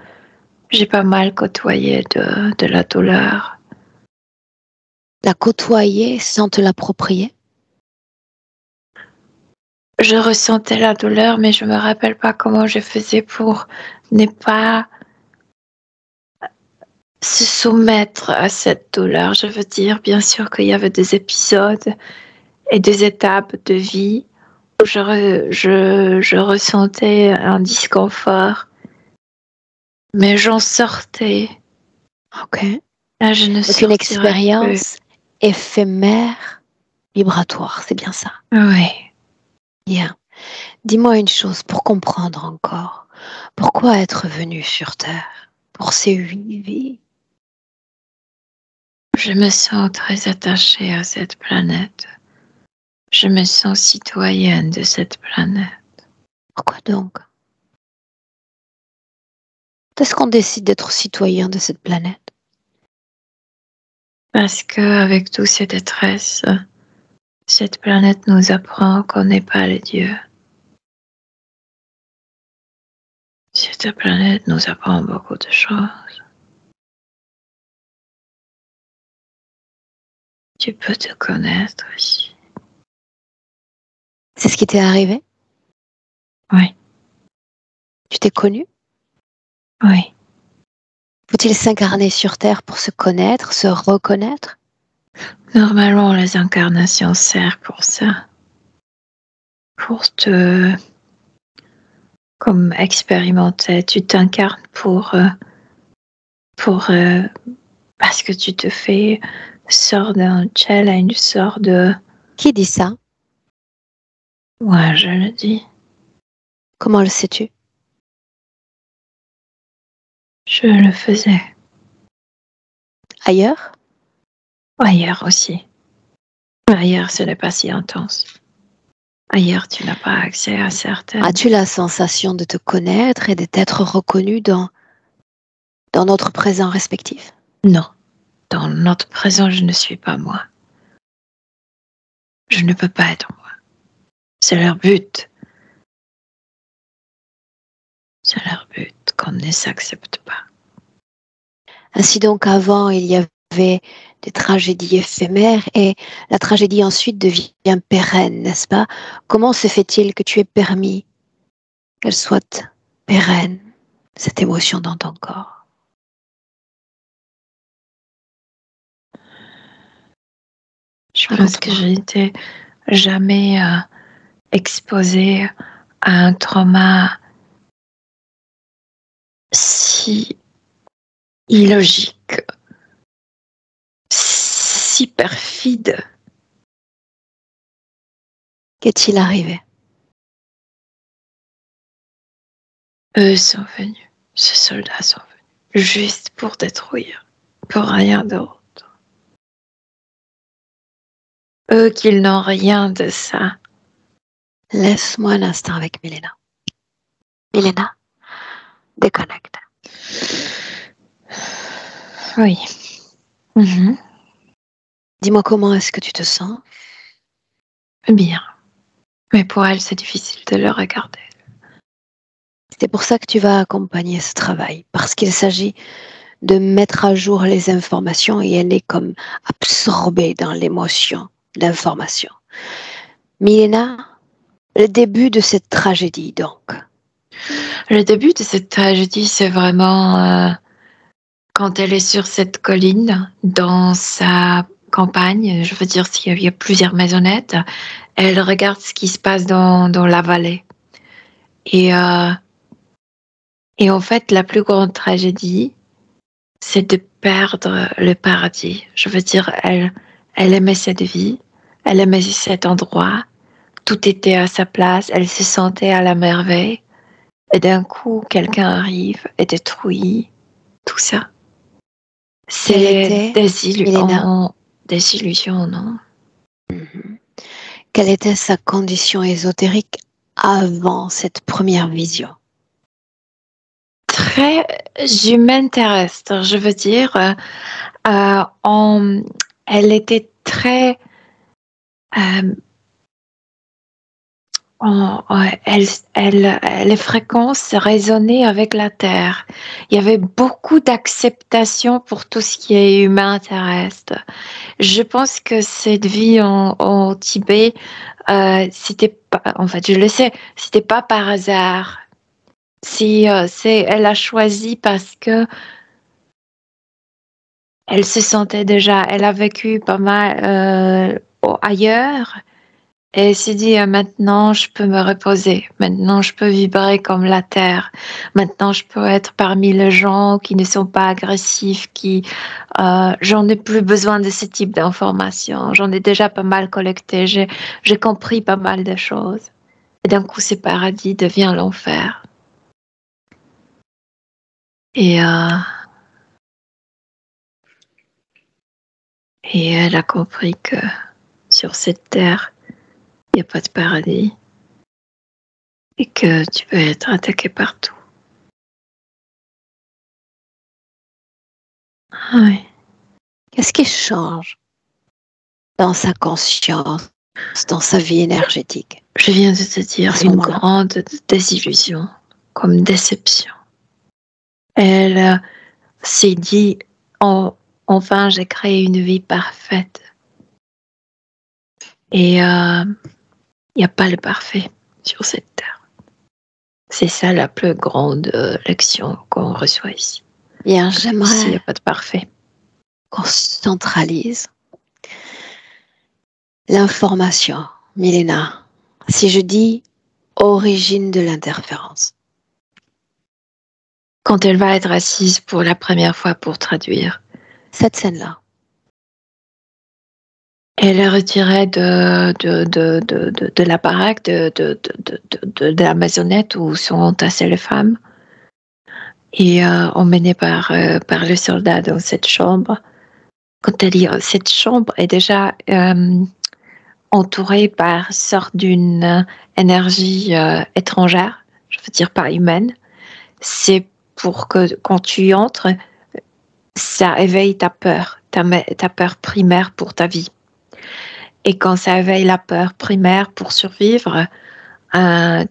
j'ai pas mal côtoyé de la douleur. La côtoyer sans te l'approprier? Je ressentais la douleur, mais je me rappelle pas comment je faisais pour ne pas se soumettre à cette douleur. Je veux dire, bien sûr qu'il y avait des épisodes et des étapes de vie où je ressentais un disconfort, mais j'en sortais. Ok. Là, je ne Donc sortirai une expérience plus. éphémère, vibratoire, c'est bien ça? Oui. Bien. Dis-moi une chose pour comprendre encore. Pourquoi être venu sur Terre pour ces 8 vies? Je me sens très attachée à cette planète. Je me sens citoyenne de cette planète. Pourquoi donc? Est-ce qu'on décide d'être citoyen de cette planète? Parce qu'avec toutes ces détresses, cette planète nous apprend qu'on n'est pas les dieux. Cette planète nous apprend beaucoup de choses. Tu peux te connaître ici. C'est ce qui t'est arrivé? Oui. Tu t'es connu? Oui. Faut-il s'incarner sur Terre pour se connaître, se reconnaître? Normalement, les incarnations servent pour ça. Pour te... Comme expérimenter. Tu t'incarnes parce que tu te fais sort d'un challenge, sort de... Qui dit ça? Ouais, je le dis. Comment le sais-tu? Je le faisais. Ailleurs? Ailleurs aussi. Ailleurs, ce n'est pas si intense. Ailleurs, tu n'as pas accès à certaines... As-tu la sensation de te connaître et de t'être reconnu dans notre présent respectif? Non. Dans notre présent, je ne suis pas moi. Je ne peux pas être moi. C'est leur but. C'est leur but qu'on ne s'accepte pas. Ainsi donc, avant, il y avait des tragédies éphémères et la tragédie ensuite devient pérenne, n'est-ce pas? Comment se fait-il que tu aies permis qu'elle soit pérenne, cette émotion dans ton corps? Je pense que j'ai été jamais exposée à un trauma si illogique, si perfide. Qu'est-il arrivé? Eux sont venus, ces soldats sont venus, juste pour détruire, pour rien d'autre. Eux qui n'ont rien de ça. Laisse-moi un instant avec Milena. Milena, déconnecte. Oui. Mm-hmm. Dis-moi comment est-ce que tu te sens? Bien. Mais pour elle, c'est difficile de le regarder. C'est pour ça que tu vas accompagner ce travail, parce qu'il s'agit de mettre à jour les informations et elle est comme absorbée dans l'émotion d'information. Milena, le début de cette tragédie donc. Le début de cette tragédie, c'est vraiment quand elle est sur cette colline, dans sa campagne, je veux dire s'il y a plusieurs maisonnettes, elle regarde ce qui se passe dans la vallée. Et en fait, la plus grande tragédie, c'est de perdre le paradis. Je veux dire, elle aimait cette vie, elle aimait cet endroit, tout était à sa place, elle se sentait à la merveille. Et d'un coup, quelqu'un arrive et détruit tout ça. C'est des illusions, non? Quelle était sa condition ésotérique avant cette première vision? Très humaine terrestre, je veux dire. Elle était très... les fréquences résonnaient avec la Terre. Il y avait beaucoup d'acceptation pour tout ce qui est humain terrestre. Je pense que cette vie au Tibet, c'était pas, en fait, je le sais, c'était pas par hasard. Elle a choisi parce que elle se sentait déjà, elle a vécu pas mal ailleurs. Et elle s'est dit, maintenant, je peux me reposer. Maintenant, je peux vibrer comme la terre. Maintenant, je peux être parmi les gens qui ne sont pas agressifs, j'en ai plus besoin de ce type d'informations. J'en ai déjà pas mal collecté. J'ai compris pas mal de choses. Et d'un coup, ce paradis devient l'enfer. Et elle a compris que sur cette terre, il n'y a pas de paradis et que tu peux être attaqué partout. Oui. Qu'est-ce qui change dans sa conscience, dans sa vie énergétique? Je viens de te dire une grande désillusion, comme déception. Elle s'est dit, enfin j'ai créé une vie parfaite. Et il n'y a pas le parfait sur cette terre. C'est ça la plus grande leçon qu'on reçoit ici. Bien, j'aimerais ici, il n'y a pas de parfait. Qu'on centralise l'information, Milena. Si je dis origine de l'interférence. Quand elle va être assise pour la première fois pour traduire. Cette scène-là. Elle est retirée de la baraque, de la maisonnette où sont entassées les femmes et emmenée par le soldat dans cette chambre. Quand elle dit cette chambre est déjà entourée par une sorte d'une énergie étrangère, je veux dire pas humaine, c'est pour que quand tu y entres, ça éveille ta peur primaire pour ta vie. Et quand ça éveille la peur primaire pour survivre,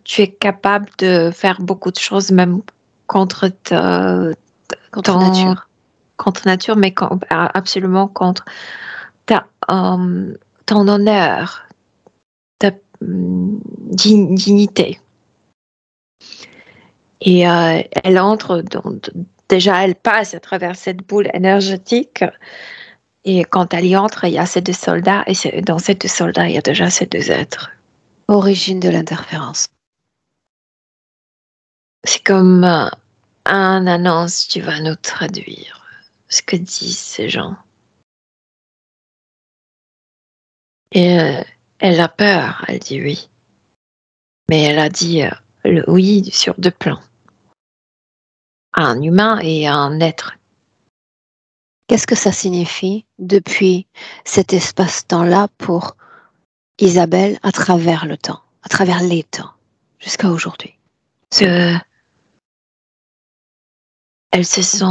tu es capable de faire beaucoup de choses, même contre nature. Contre nature, mais absolument contre ton honneur, ta dignité. Et elle entre, déjà elle passe à travers cette boule énergétique. Et quand elle y entre, il y a ces deux soldats, et dans ces deux soldats, il y a déjà ces deux êtres. Origine de l'interférence. C'est comme un annonce, tu vas nous traduire ce que disent ces gens. Et elle a peur, elle dit oui. Mais elle a dit le oui sur deux plans. Un humain et un être. Qu'est-ce que ça signifie depuis cet espace-temps-là pour Isabelle à travers le temps, à travers les temps, jusqu'à aujourd'hui? Elle se sent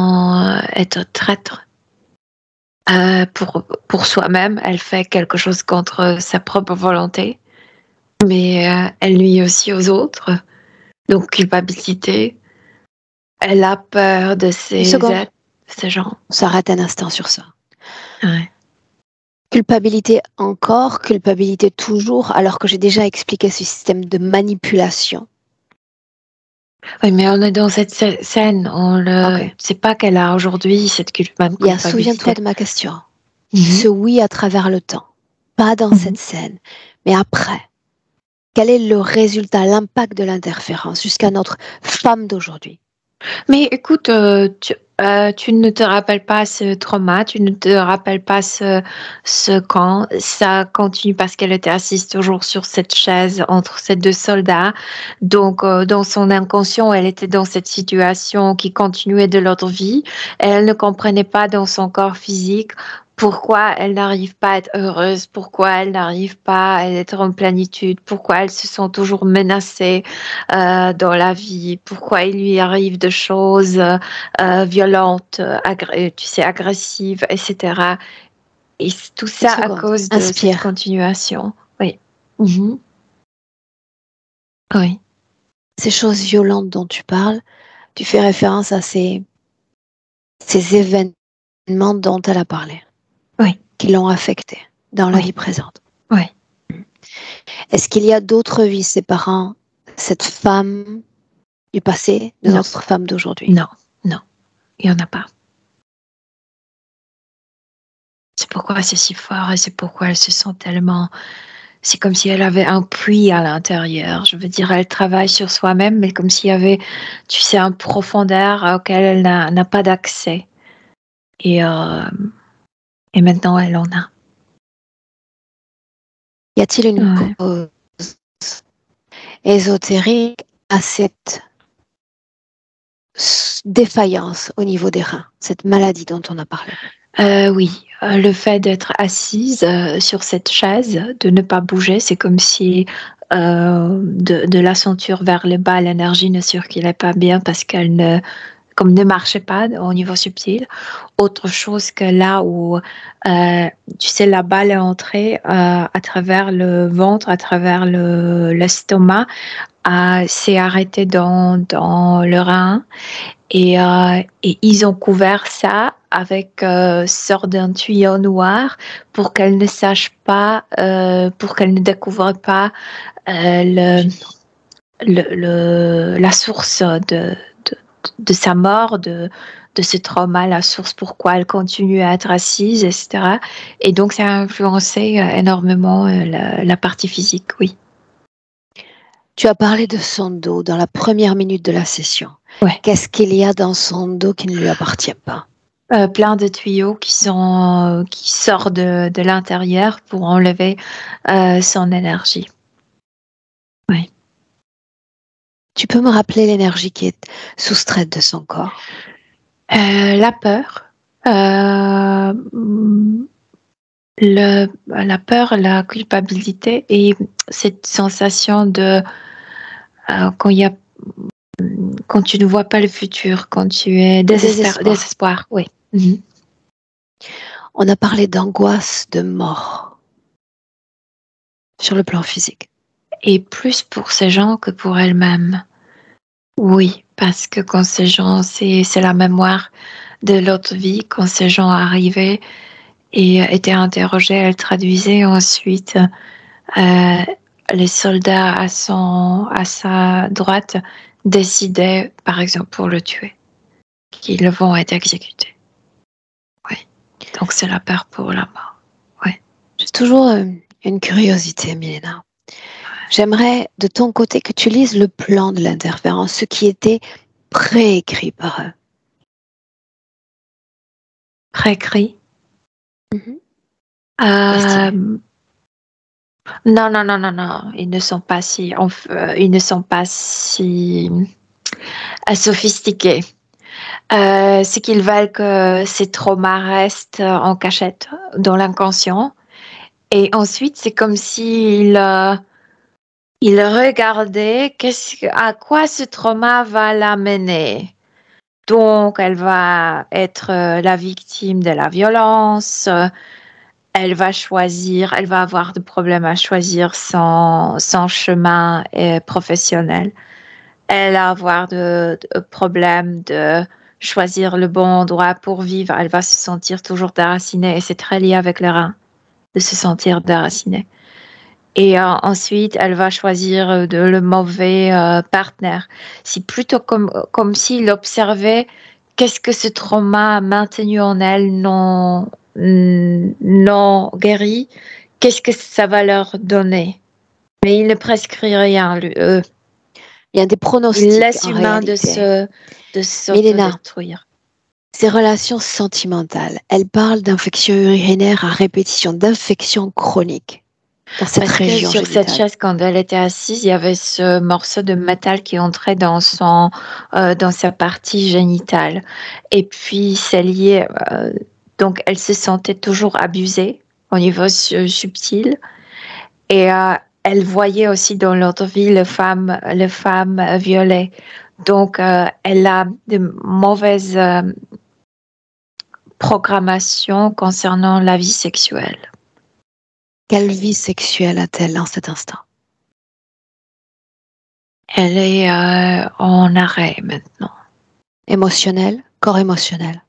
être traître pour soi-même. Elle fait quelque chose contre sa propre volonté, mais elle nuit aussi aux autres. Donc, culpabilité. Elle a peur de ces gens. On s'arrête un instant sur ça. Ouais. Culpabilité encore, culpabilité toujours, alors que j'ai déjà expliqué ce système de manipulation. Oui, mais on est dans cette scène. C'est pas qu'elle a aujourd'hui cette culpabilité. Bien, souviens-toi de ma question. Ce oui à travers le temps. Pas dans cette scène, mais après. Quel est le résultat, l'impact de l'interférence jusqu'à notre femme d'aujourd'hui? Mais écoute, tu ne te rappelles pas ce trauma, tu ne te rappelles pas ce camp. Ça continue parce qu'elle était assise toujours sur cette chaise entre ces deux soldats. Donc, dans son inconscient, elle était dans cette situation qui continuait de l'autre vie. Elle ne comprenait pas dans son corps physique pourquoi elle n'arrive pas à être heureuse, pourquoi elle n'arrive pas à être en plénitude, pourquoi elle se sent toujours menacée dans la vie, pourquoi il lui arrive de choses violentes, agressives, etc. Et tout ça à cause de cette continuation. Oui. Oui. Ces choses violentes dont tu parles, tu fais référence à ces événements dont elle a parlé. Oui. Qui l'ont affectée dans la vie présente. Oui. Est-ce qu'il y a d'autres vies séparant cette femme du passé de notre femme d'aujourd'hui? Non, il n'y en a pas. C'est pourquoi c'est si fort et c'est pourquoi elle se sent tellement... C'est comme si elle avait un puits à l'intérieur. Je veux dire, elle travaille sur soi-même, mais comme s'il y avait, tu sais, un profondeur auquel elle n'a pas d'accès. Et maintenant, elle en a. Y a-t-il une cause ésotérique à cette défaillance au niveau des reins, cette maladie dont on a parlé? Oui, le fait d'être assise sur cette chaise, de ne pas bouger, c'est comme si de la ceinture vers le bas, l'énergie ne circulait pas bien parce qu'elle ne marchait pas au niveau subtil. Autre chose que là où, tu sais, la balle est entrée à travers le ventre, à travers l'estomac, s'est arrêtée dans le rein. Et ils ont couvert ça avec sorte d'un tuyau noir pour qu'elle ne sache pas, pour qu'elle ne découvre pas la source de sa mort, de ce trauma, la source pourquoi elle continue à être assise, etc. Et donc ça a influencé énormément la partie physique, oui. Tu as parlé de son dos dans la première minute de la session. Ouais. Qu'est-ce qu'il y a dans son dos qui ne lui appartient pas? Plein de tuyaux qui sortent de l'intérieur pour enlever son énergie. Oui. Tu peux me rappeler l'énergie qui est soustraite de son corps? La peur. La peur, la culpabilité et cette sensation de quand tu ne vois pas le futur, quand tu es désespoir. Oui. Mm-hmm. On a parlé d'angoisse de mort sur le plan physique. Et plus pour ces gens que pour elle-même. Oui, parce que quand ces gens, c'est la mémoire de l'autre vie, quand ces gens arrivaient et étaient interrogés, elle traduisait ensuite les soldats à sa droite décidaient, par exemple, pour le tuer, qu'ils vont être exécutés. Oui. Donc c'est la peur pour la mort. Oui. J'ai toujours une curiosité, Milena. J'aimerais de ton côté que tu lises le plan de l'interférence, ce qui était préécrit par eux. Préécrit? Mm-hmm. Non. Ils ne sont pas si sophistiqués. C'est qu'ils veulent que ces traumas restent en cachette dans l'inconscient. Et ensuite, c'est comme s'ils regardaient à quoi ce trauma va l'amener. Donc, elle va être la victime de la violence. Elle va avoir des problèmes à choisir son chemin professionnel. elle va avoir de problèmes de choisir le bon endroit pour vivre. Elle va se sentir toujours déracinée et c'est très lié avec le rein de se sentir déracinée. Et ensuite, elle va choisir le mauvais partenaire. C'est plutôt comme s'il observait qu'est-ce que ce trauma a maintenu en elle non guéri, qu'est-ce que ça va leur donner. Mais il ne prescrit rien, eux. Il y a des pronostics. Il laisse l'humain de s'autodétruire. Ces relations sentimentales, elles parlent d'infections urinaires à répétition, d'infections chroniques. Dans cette région sur génitale. Cette chaise, quand elle était assise, il y avait ce morceau de métal qui entrait dans sa partie génitale. Et puis, c'est lié. Donc, elle se sentait toujours abusée au niveau subtil. Et elle voyait aussi dans l'autre vie les femmes violées. Donc, elle a de mauvaises programmations concernant la vie sexuelle. Quelle vie sexuelle a-t-elle en cet instant? Elle est en arrêt maintenant. Émotionnel, corps émotionnel.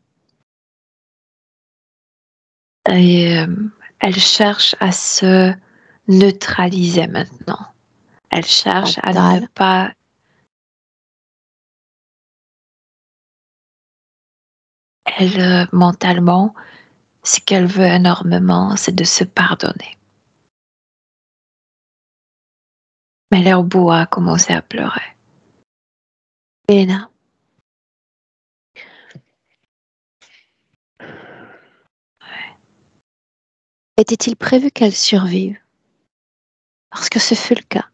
Et elle cherche à se neutraliser maintenant. Elle cherche à ne pas... Elle, mentalement, ce qu'elle veut énormément, c'est de se pardonner. Mais leur bout a commencé à pleurer. Milena. Ouais. Était-il prévu qu'elle survive? Parce que ce fut le cas.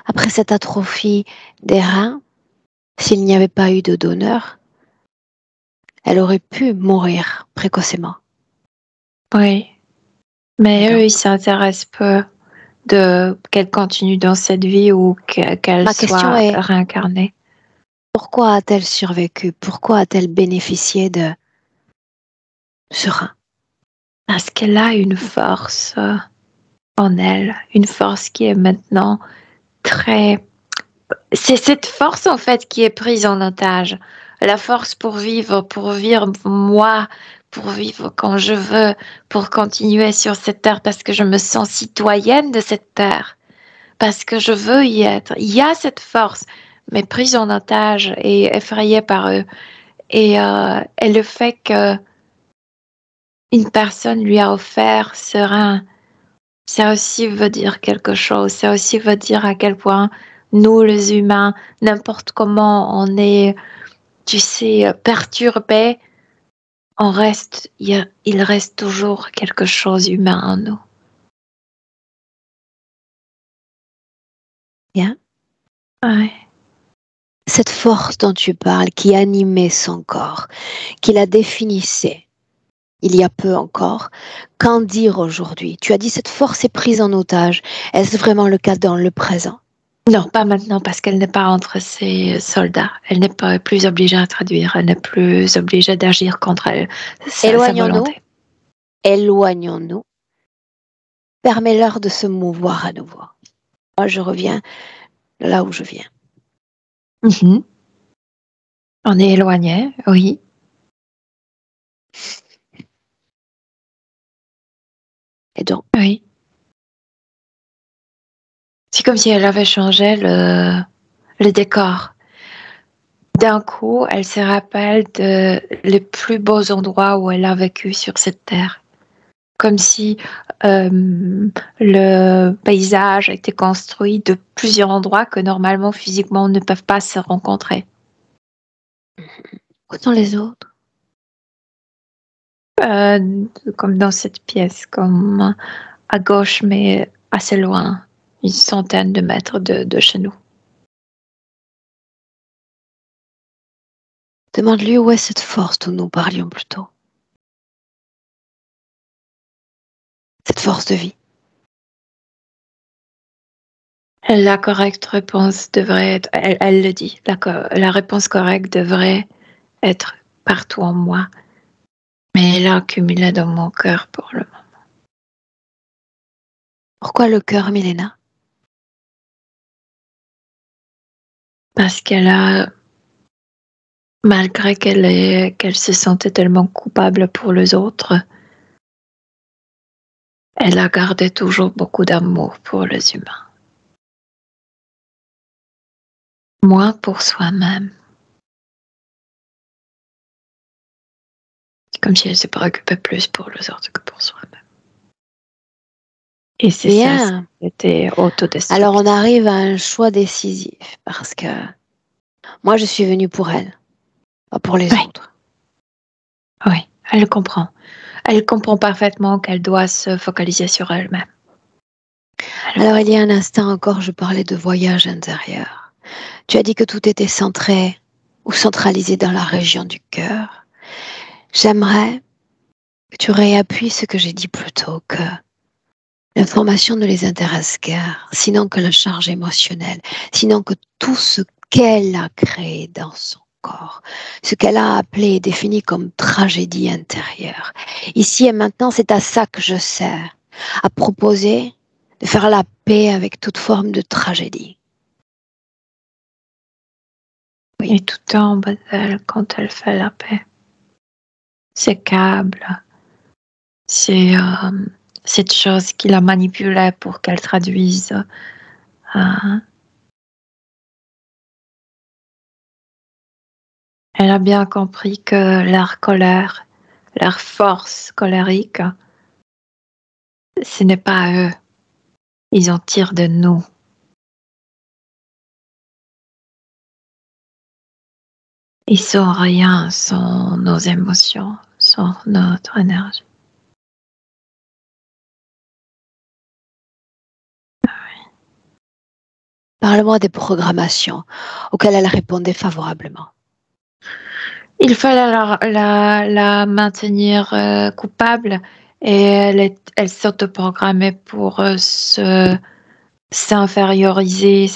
Après cette atrophie des reins, s'il n'y avait pas eu de donneur, elle aurait pu mourir précocement. Oui. Mais eux, ils s'intéressent peu qu'elle continue dans cette vie ou qu'elle soit réincarnée. Pourquoi a-t-elle survécu? Pourquoi a-t-elle bénéficié de ce rein? Parce qu'elle a une force en elle, une force qui est maintenant très... C'est cette force en fait qui est prise en otage. La force pour vivre moi, pour vivre quand je veux, pour continuer sur cette terre parce que je me sens citoyenne de cette terre, parce que je veux y être. Il y a cette force, mais prise en otage et effrayée par eux. Et le fait que une personne lui a offert ce rein, ça aussi veut dire quelque chose. Ça aussi veut dire à quel point nous, les humains, n'importe comment on est, tu sais, perturbés, il reste toujours quelque chose humain en nous. Bien. Ouais. Cette force dont tu parles, qui animait son corps, qui la définissait, il y a peu encore, qu'en dire aujourd'hui? Tu as dit cette force est prise en otage. Est-ce vraiment le cas dans le présent? Non, pas maintenant, parce qu'elle n'est pas entre ses soldats. Elle n'est pas plus obligée à traduire. Elle n'est plus obligée d'agir contre elle. Sa volonté. Éloignons-nous. Permets-leur de se mouvoir à nouveau. Moi, je reviens là où je viens. Mm-hmm. On est éloigné, oui. Et donc? Oui. C'est comme si elle avait changé le décor. D'un coup, elle se rappelle les plus beaux endroits où elle a vécu sur cette terre. Comme si le paysage a été construit de plusieurs endroits que normalement, physiquement, ne peuvent pas se rencontrer. Où sont les autres? Comme dans cette pièce, comme à gauche, mais assez loin, 100 de mètres de chez nous. Demande-lui où est cette force dont nous parlions plus tôt. Cette force de vie. La correcte réponse devrait être, elle le dit, la réponse correcte devrait être partout en moi. Mais elle a accumulé dans mon cœur pour le moment. Pourquoi le cœur, Milena? Parce malgré qu'elle se sentait tellement coupable pour les autres, elle a gardé toujours beaucoup d'amour pour les humains. Moins pour soi-même. C'est comme si elle se préoccupait plus pour les autres que pour soi-même. Et c'est ça, c'était autodestructif. Alors on arrive à un choix décisif parce que moi je suis venue pour elle, pas pour les autres. Oui, elle comprend. Elle comprend parfaitement qu'elle doit se focaliser sur elle-même. Alors il y a un instant encore, je parlais de voyage intérieur. Tu as dit que tout était centré ou centralisé dans la région du cœur. J'aimerais que tu réappuies ce que j'ai dit plus tôt, que l'information ne les intéresse guère, sinon que la charge émotionnelle, sinon que tout ce qu'elle a créé dans son corps, ce qu'elle a appelé et défini comme tragédie intérieure. Ici et maintenant, c'est à ça que je sers, à proposer de faire la paix avec toute forme de tragédie. Oui. Et tout en bas d'elle quand elle fait la paix. Ces câbles, cette chose qui la manipulait pour qu'elle traduise. Elle a bien compris que leur colère, leur force colérique, ce n'est pas eux. Ils en tirent de nous. Ils sont rien sans nos émotions, sans notre énergie. Parle-moi des programmations auxquelles elle répondait favorablement. Il fallait la maintenir coupable et elle s'autoprogrammait pour s'inférioriser,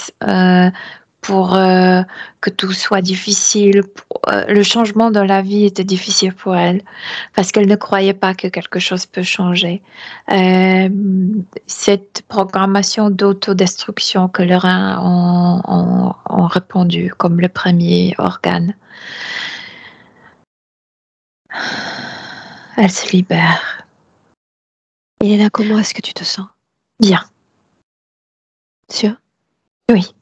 pour que tout soit difficile. Le changement dans la vie était difficile pour elle parce qu'elle ne croyait pas que quelque chose peut changer. Cette programmation d'autodestruction que les reins ont répondu comme le premier organe. Elle se libère. Elena, comment est-ce que tu te sens? Bien. Sûr? Oui.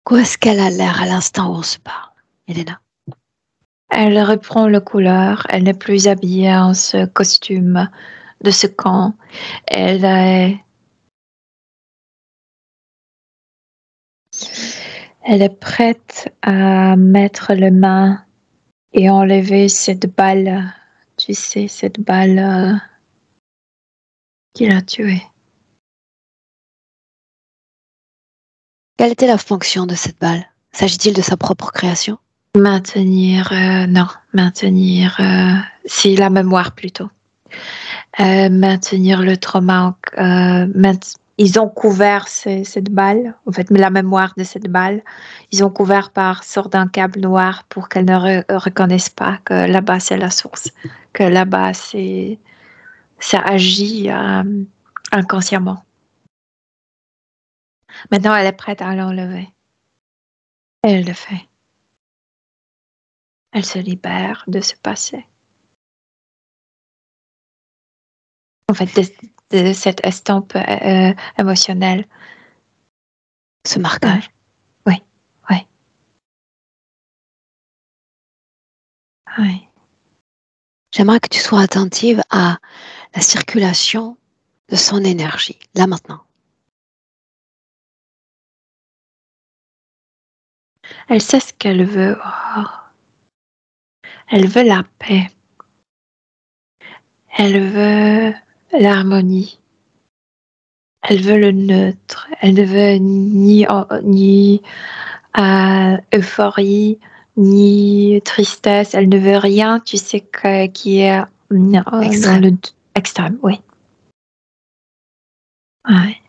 Quoi est-ce qu'elle a l'air à l'instant où on se parle, Elena? Elle reprend la couleur. Elle n'est plus habillée en ce costume de ce camp. Elle est prête à mettre les mains et enlever cette balle, tu sais, cette balle qui l'a tuée. Quelle était la fonction de cette balle? S'agit-il de sa propre création? Maintenir, c'est la mémoire plutôt. Maintenir le trauma. Ils ont couvert cette balle, en fait, la mémoire de cette balle. Ils ont couvert par sorte d'un câble noir pour qu'elle ne reconnaisse pas que là-bas c'est la source, que là-bas ça agit inconsciemment. Maintenant, elle est prête à l'enlever. Elle le fait. Elle se libère de ce passé. En fait, de cette estampe émotionnelle. Ce marquage. Oui. J'aimerais que tu sois attentive à la circulation de son énergie, là maintenant. Elle sait ce qu'elle veut. Oh. Elle veut la paix. Elle veut l'harmonie. Elle veut le neutre. Elle ne veut ni euphorie, ni tristesse. Elle ne veut rien, tu sais, qui est Extrême. dans le extrême, oui. Ouais.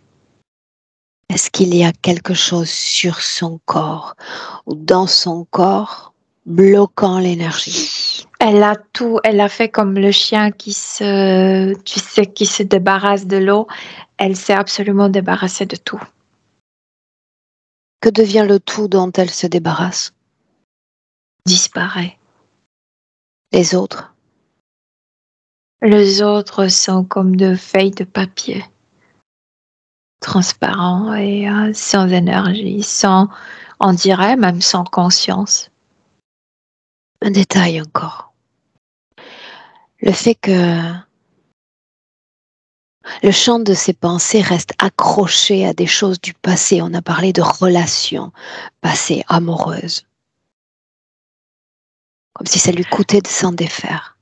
Est-ce qu'il y a quelque chose sur son corps ou dans son corps bloquant l'énergie? Elle a tout, elle a fait comme le chien qui se débarrasse de l'eau. Elle s'est absolument débarrassée de tout. Que devient le tout dont elle se débarrasse? Disparaît. Les autres? Les autres sont comme de feuilles de papier, transparents et sans énergie, sans, on dirait même sans conscience. Un détail encore. Le fait que le champ de ses pensées reste accroché à des choses du passé. On a parlé de relations passées amoureuses. Comme si ça lui coûtait de s'en défaire.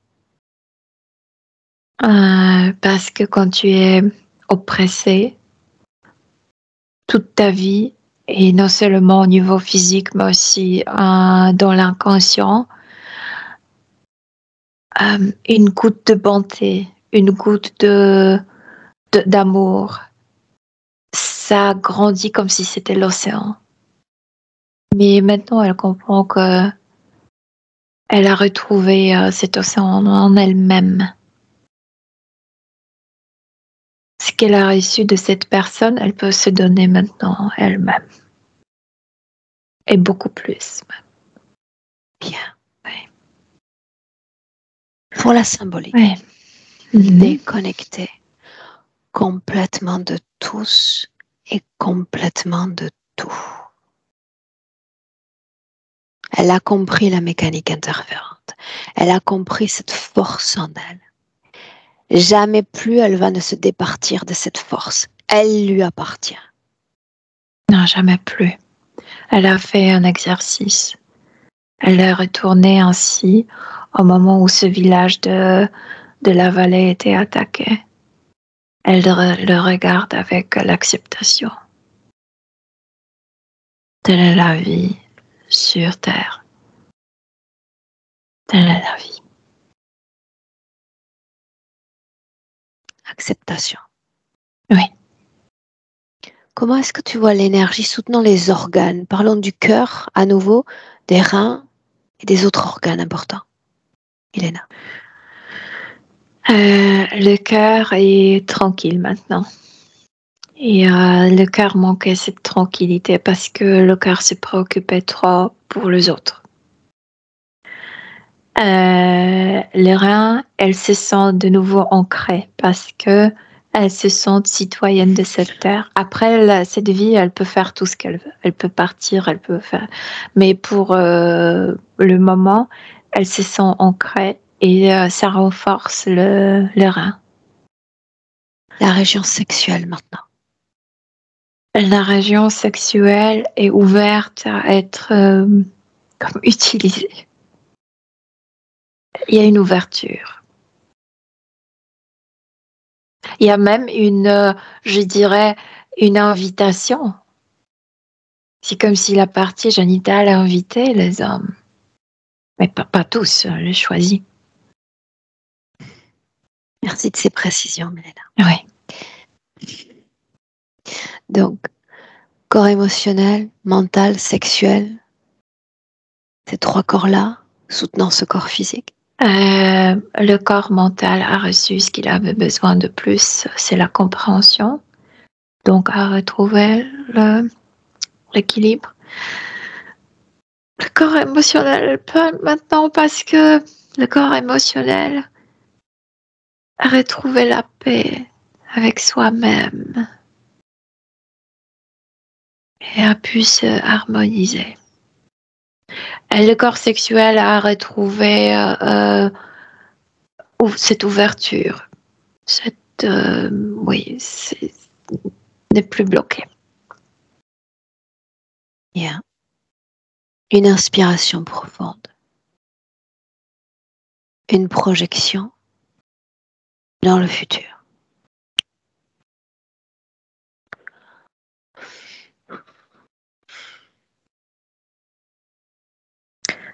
Parce que quand tu es oppressé toute ta vie, et non seulement au niveau physique, mais aussi dans l'inconscient, une goutte de bonté, une goutte d'amour, ça grandit comme si c'était l'océan. Mais maintenant, elle comprend que elle a retrouvé cet océan en elle-même. Ce qu'elle a reçu de cette personne, elle peut se donner maintenant elle-même. Et beaucoup plus. Bien. Oui. Pour la symbolique. Oui. Déconnectée complètement de tous et complètement de tout. Elle a compris la mécanique interférente. Elle a compris cette force en elle. Jamais plus elle va ne se départir de cette force. Elle lui appartient. Non, jamais plus. Elle a fait un exercice. Elle est retournée ainsi au moment où ce village de la vallée était attaqué. Elle le regarde avec l'acceptation. Telle est la vie sur Terre. Telle est la vie. Acceptation. Oui. Comment est-ce que tu vois l'énergie soutenant les organes? Parlons du cœur à nouveau, des reins et des autres organes importants. Elena. Le cœur est tranquille maintenant. Et le cœur manquait cette tranquillité parce que le cœur se préoccupait trop pour les autres. Les reins, elles se sentent de nouveau ancrées parce que elles se sentent citoyennes de cette terre. Après cette vie, elle peut faire tout ce qu'elle veut. Elle peut partir, elle peut faire. Mais pour le moment, elle se sent ancrée et ça renforce le rein. La région sexuelle maintenant. La région sexuelle est ouverte à être comme utilisée. Il y a une ouverture. Il y a même je dirais, une invitation. C'est comme si la partie génitale invitait les hommes. Mais pas tous, les choisis. Merci de ces précisions, Mélène. Oui. Donc, corps émotionnel, mental, sexuel, ces trois corps-là, soutenant ce corps physique. Le corps mental a reçu ce qu'il avait besoin de plus, c'est la compréhension. Donc, à retrouver l'équilibre. Le corps émotionnel peut maintenant parce que le corps émotionnel a retrouvé la paix avec soi-même et a pu se harmoniser. Et le corps sexuel a retrouvé cette ouverture, n'est plus bloqué. Bien. Une inspiration profonde. Une projection dans le futur.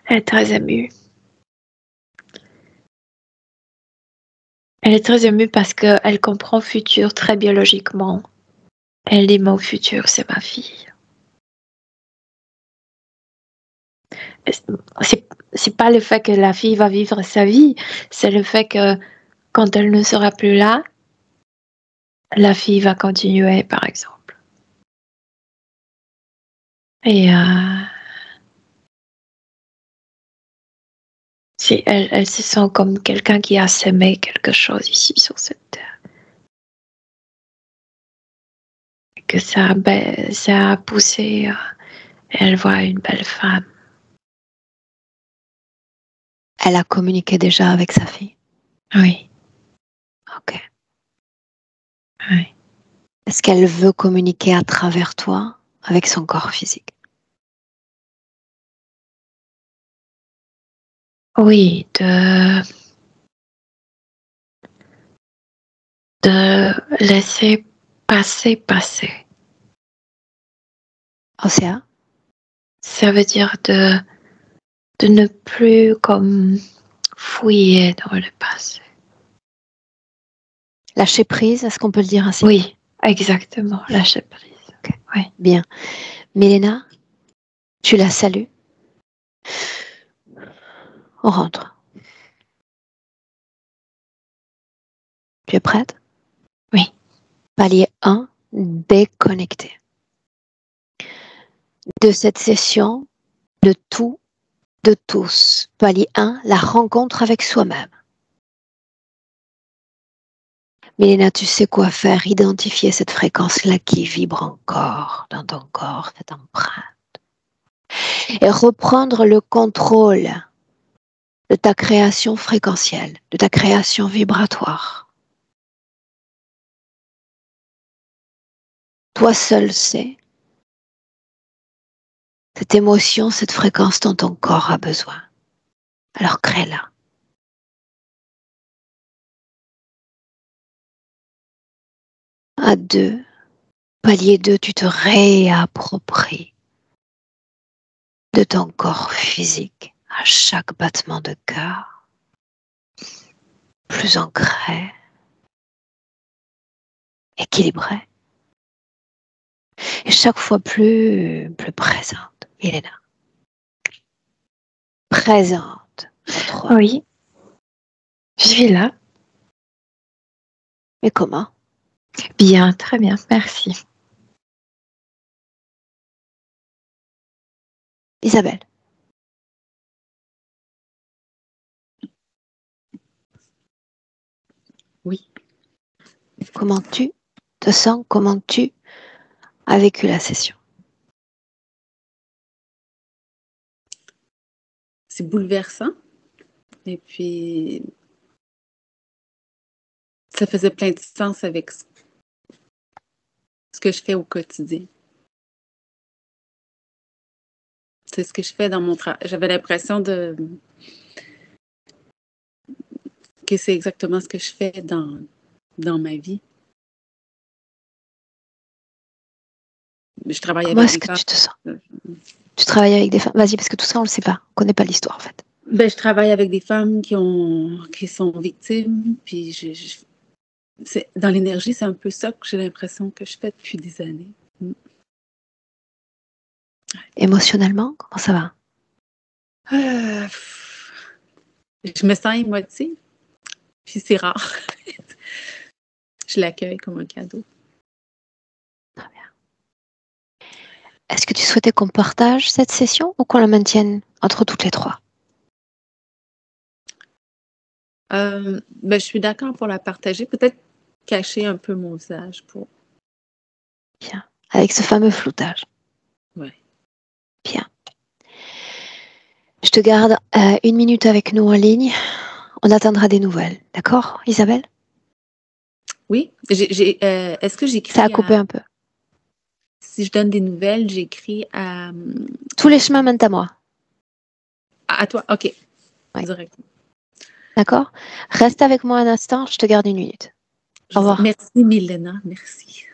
Elle est très émue. Elle est très émue parce qu'elle comprend futur très biologiquement. Elle dit mon futur, c'est ma fille. C'est pas le fait que la fille va vivre sa vie, c'est le fait que quand elle ne sera plus là, la fille va continuer, par exemple. Et si elle se sent comme quelqu'un qui a semé quelque chose ici sur cette terre. Et que ça a poussé et elle voit une belle femme. Elle a communiqué déjà avec sa fille? Oui. Ok. Oui. Est-ce qu'elle veut communiquer à travers toi avec son corps physique? Oui, de laisser passer. Océa? Ça veut dire de ne plus comme fouiller dans le passé. Lâcher prise, est-ce qu'on peut le dire ainsi? Oui, exactement, lâcher prise. Okay. Oui. Bien. Milena, tu la salues. On rentre. Tu es prête? Oui. Palier 1, déconnecté. De cette session, de tout, de tous. Palier 1, la rencontre avec soi-même. Milena, tu sais quoi faire, identifier cette fréquence-là qui vibre encore dans ton corps, cette empreinte. Et reprendre le contrôle de ta création fréquentielle, de ta création vibratoire. Toi seul sais cette émotion, cette fréquence dont ton corps a besoin. Alors crée-la. À 2, palier 2, tu te réappropries de ton corps physique à chaque battement de cœur, plus ancré, équilibré, et chaque fois plus présente. Milena. Présente. Oui. Je suis là. Mais comment? Bien, très bien, merci. Isabelle. Oui. Comment tu te sens? Comment tu as vécu la session? C'est bouleversant. Et puis, ça faisait plein de sens avec ce que je fais au quotidien. C'est ce que je fais dans mon travail. J'avais l'impression que c'est exactement ce que je fais dans ma vie. Je travaille Comment avec est-ce des que femmes. tu te sens? Tu travailles avec des femmes? Vas-y, parce que tout ça, on ne le sait pas. On ne connaît pas l'histoire, en fait. Je travaille avec des femmes qui sont victimes. Puis dans l'énergie, c'est un peu ça que j'ai l'impression que je fais depuis des années. Émotionnellement, comment ça va? Je me sens émotive. Puis c'est rare. Je l'accueille comme un cadeau. Très bien. Est-ce que tu souhaitais qu'on partage cette session ou qu'on la maintienne entre toutes les trois? Je suis d'accord pour la partager. Peut-être cacher un peu mon visage pour... Bien. Avec ce fameux floutage. Oui. Bien. Je te garde 1 minute avec nous en ligne. On attendra des nouvelles. D'accord, Isabelle? Oui. Est-ce que j'écris Ça a coupé un peu. Si je donne des nouvelles, j'écris à... Tous les chemins mènent à moi. À toi? OK. Oui. Directement. D'accord? Reste avec moi un instant, je te garde 1 minute. Au revoir. Merci, Milena. Merci.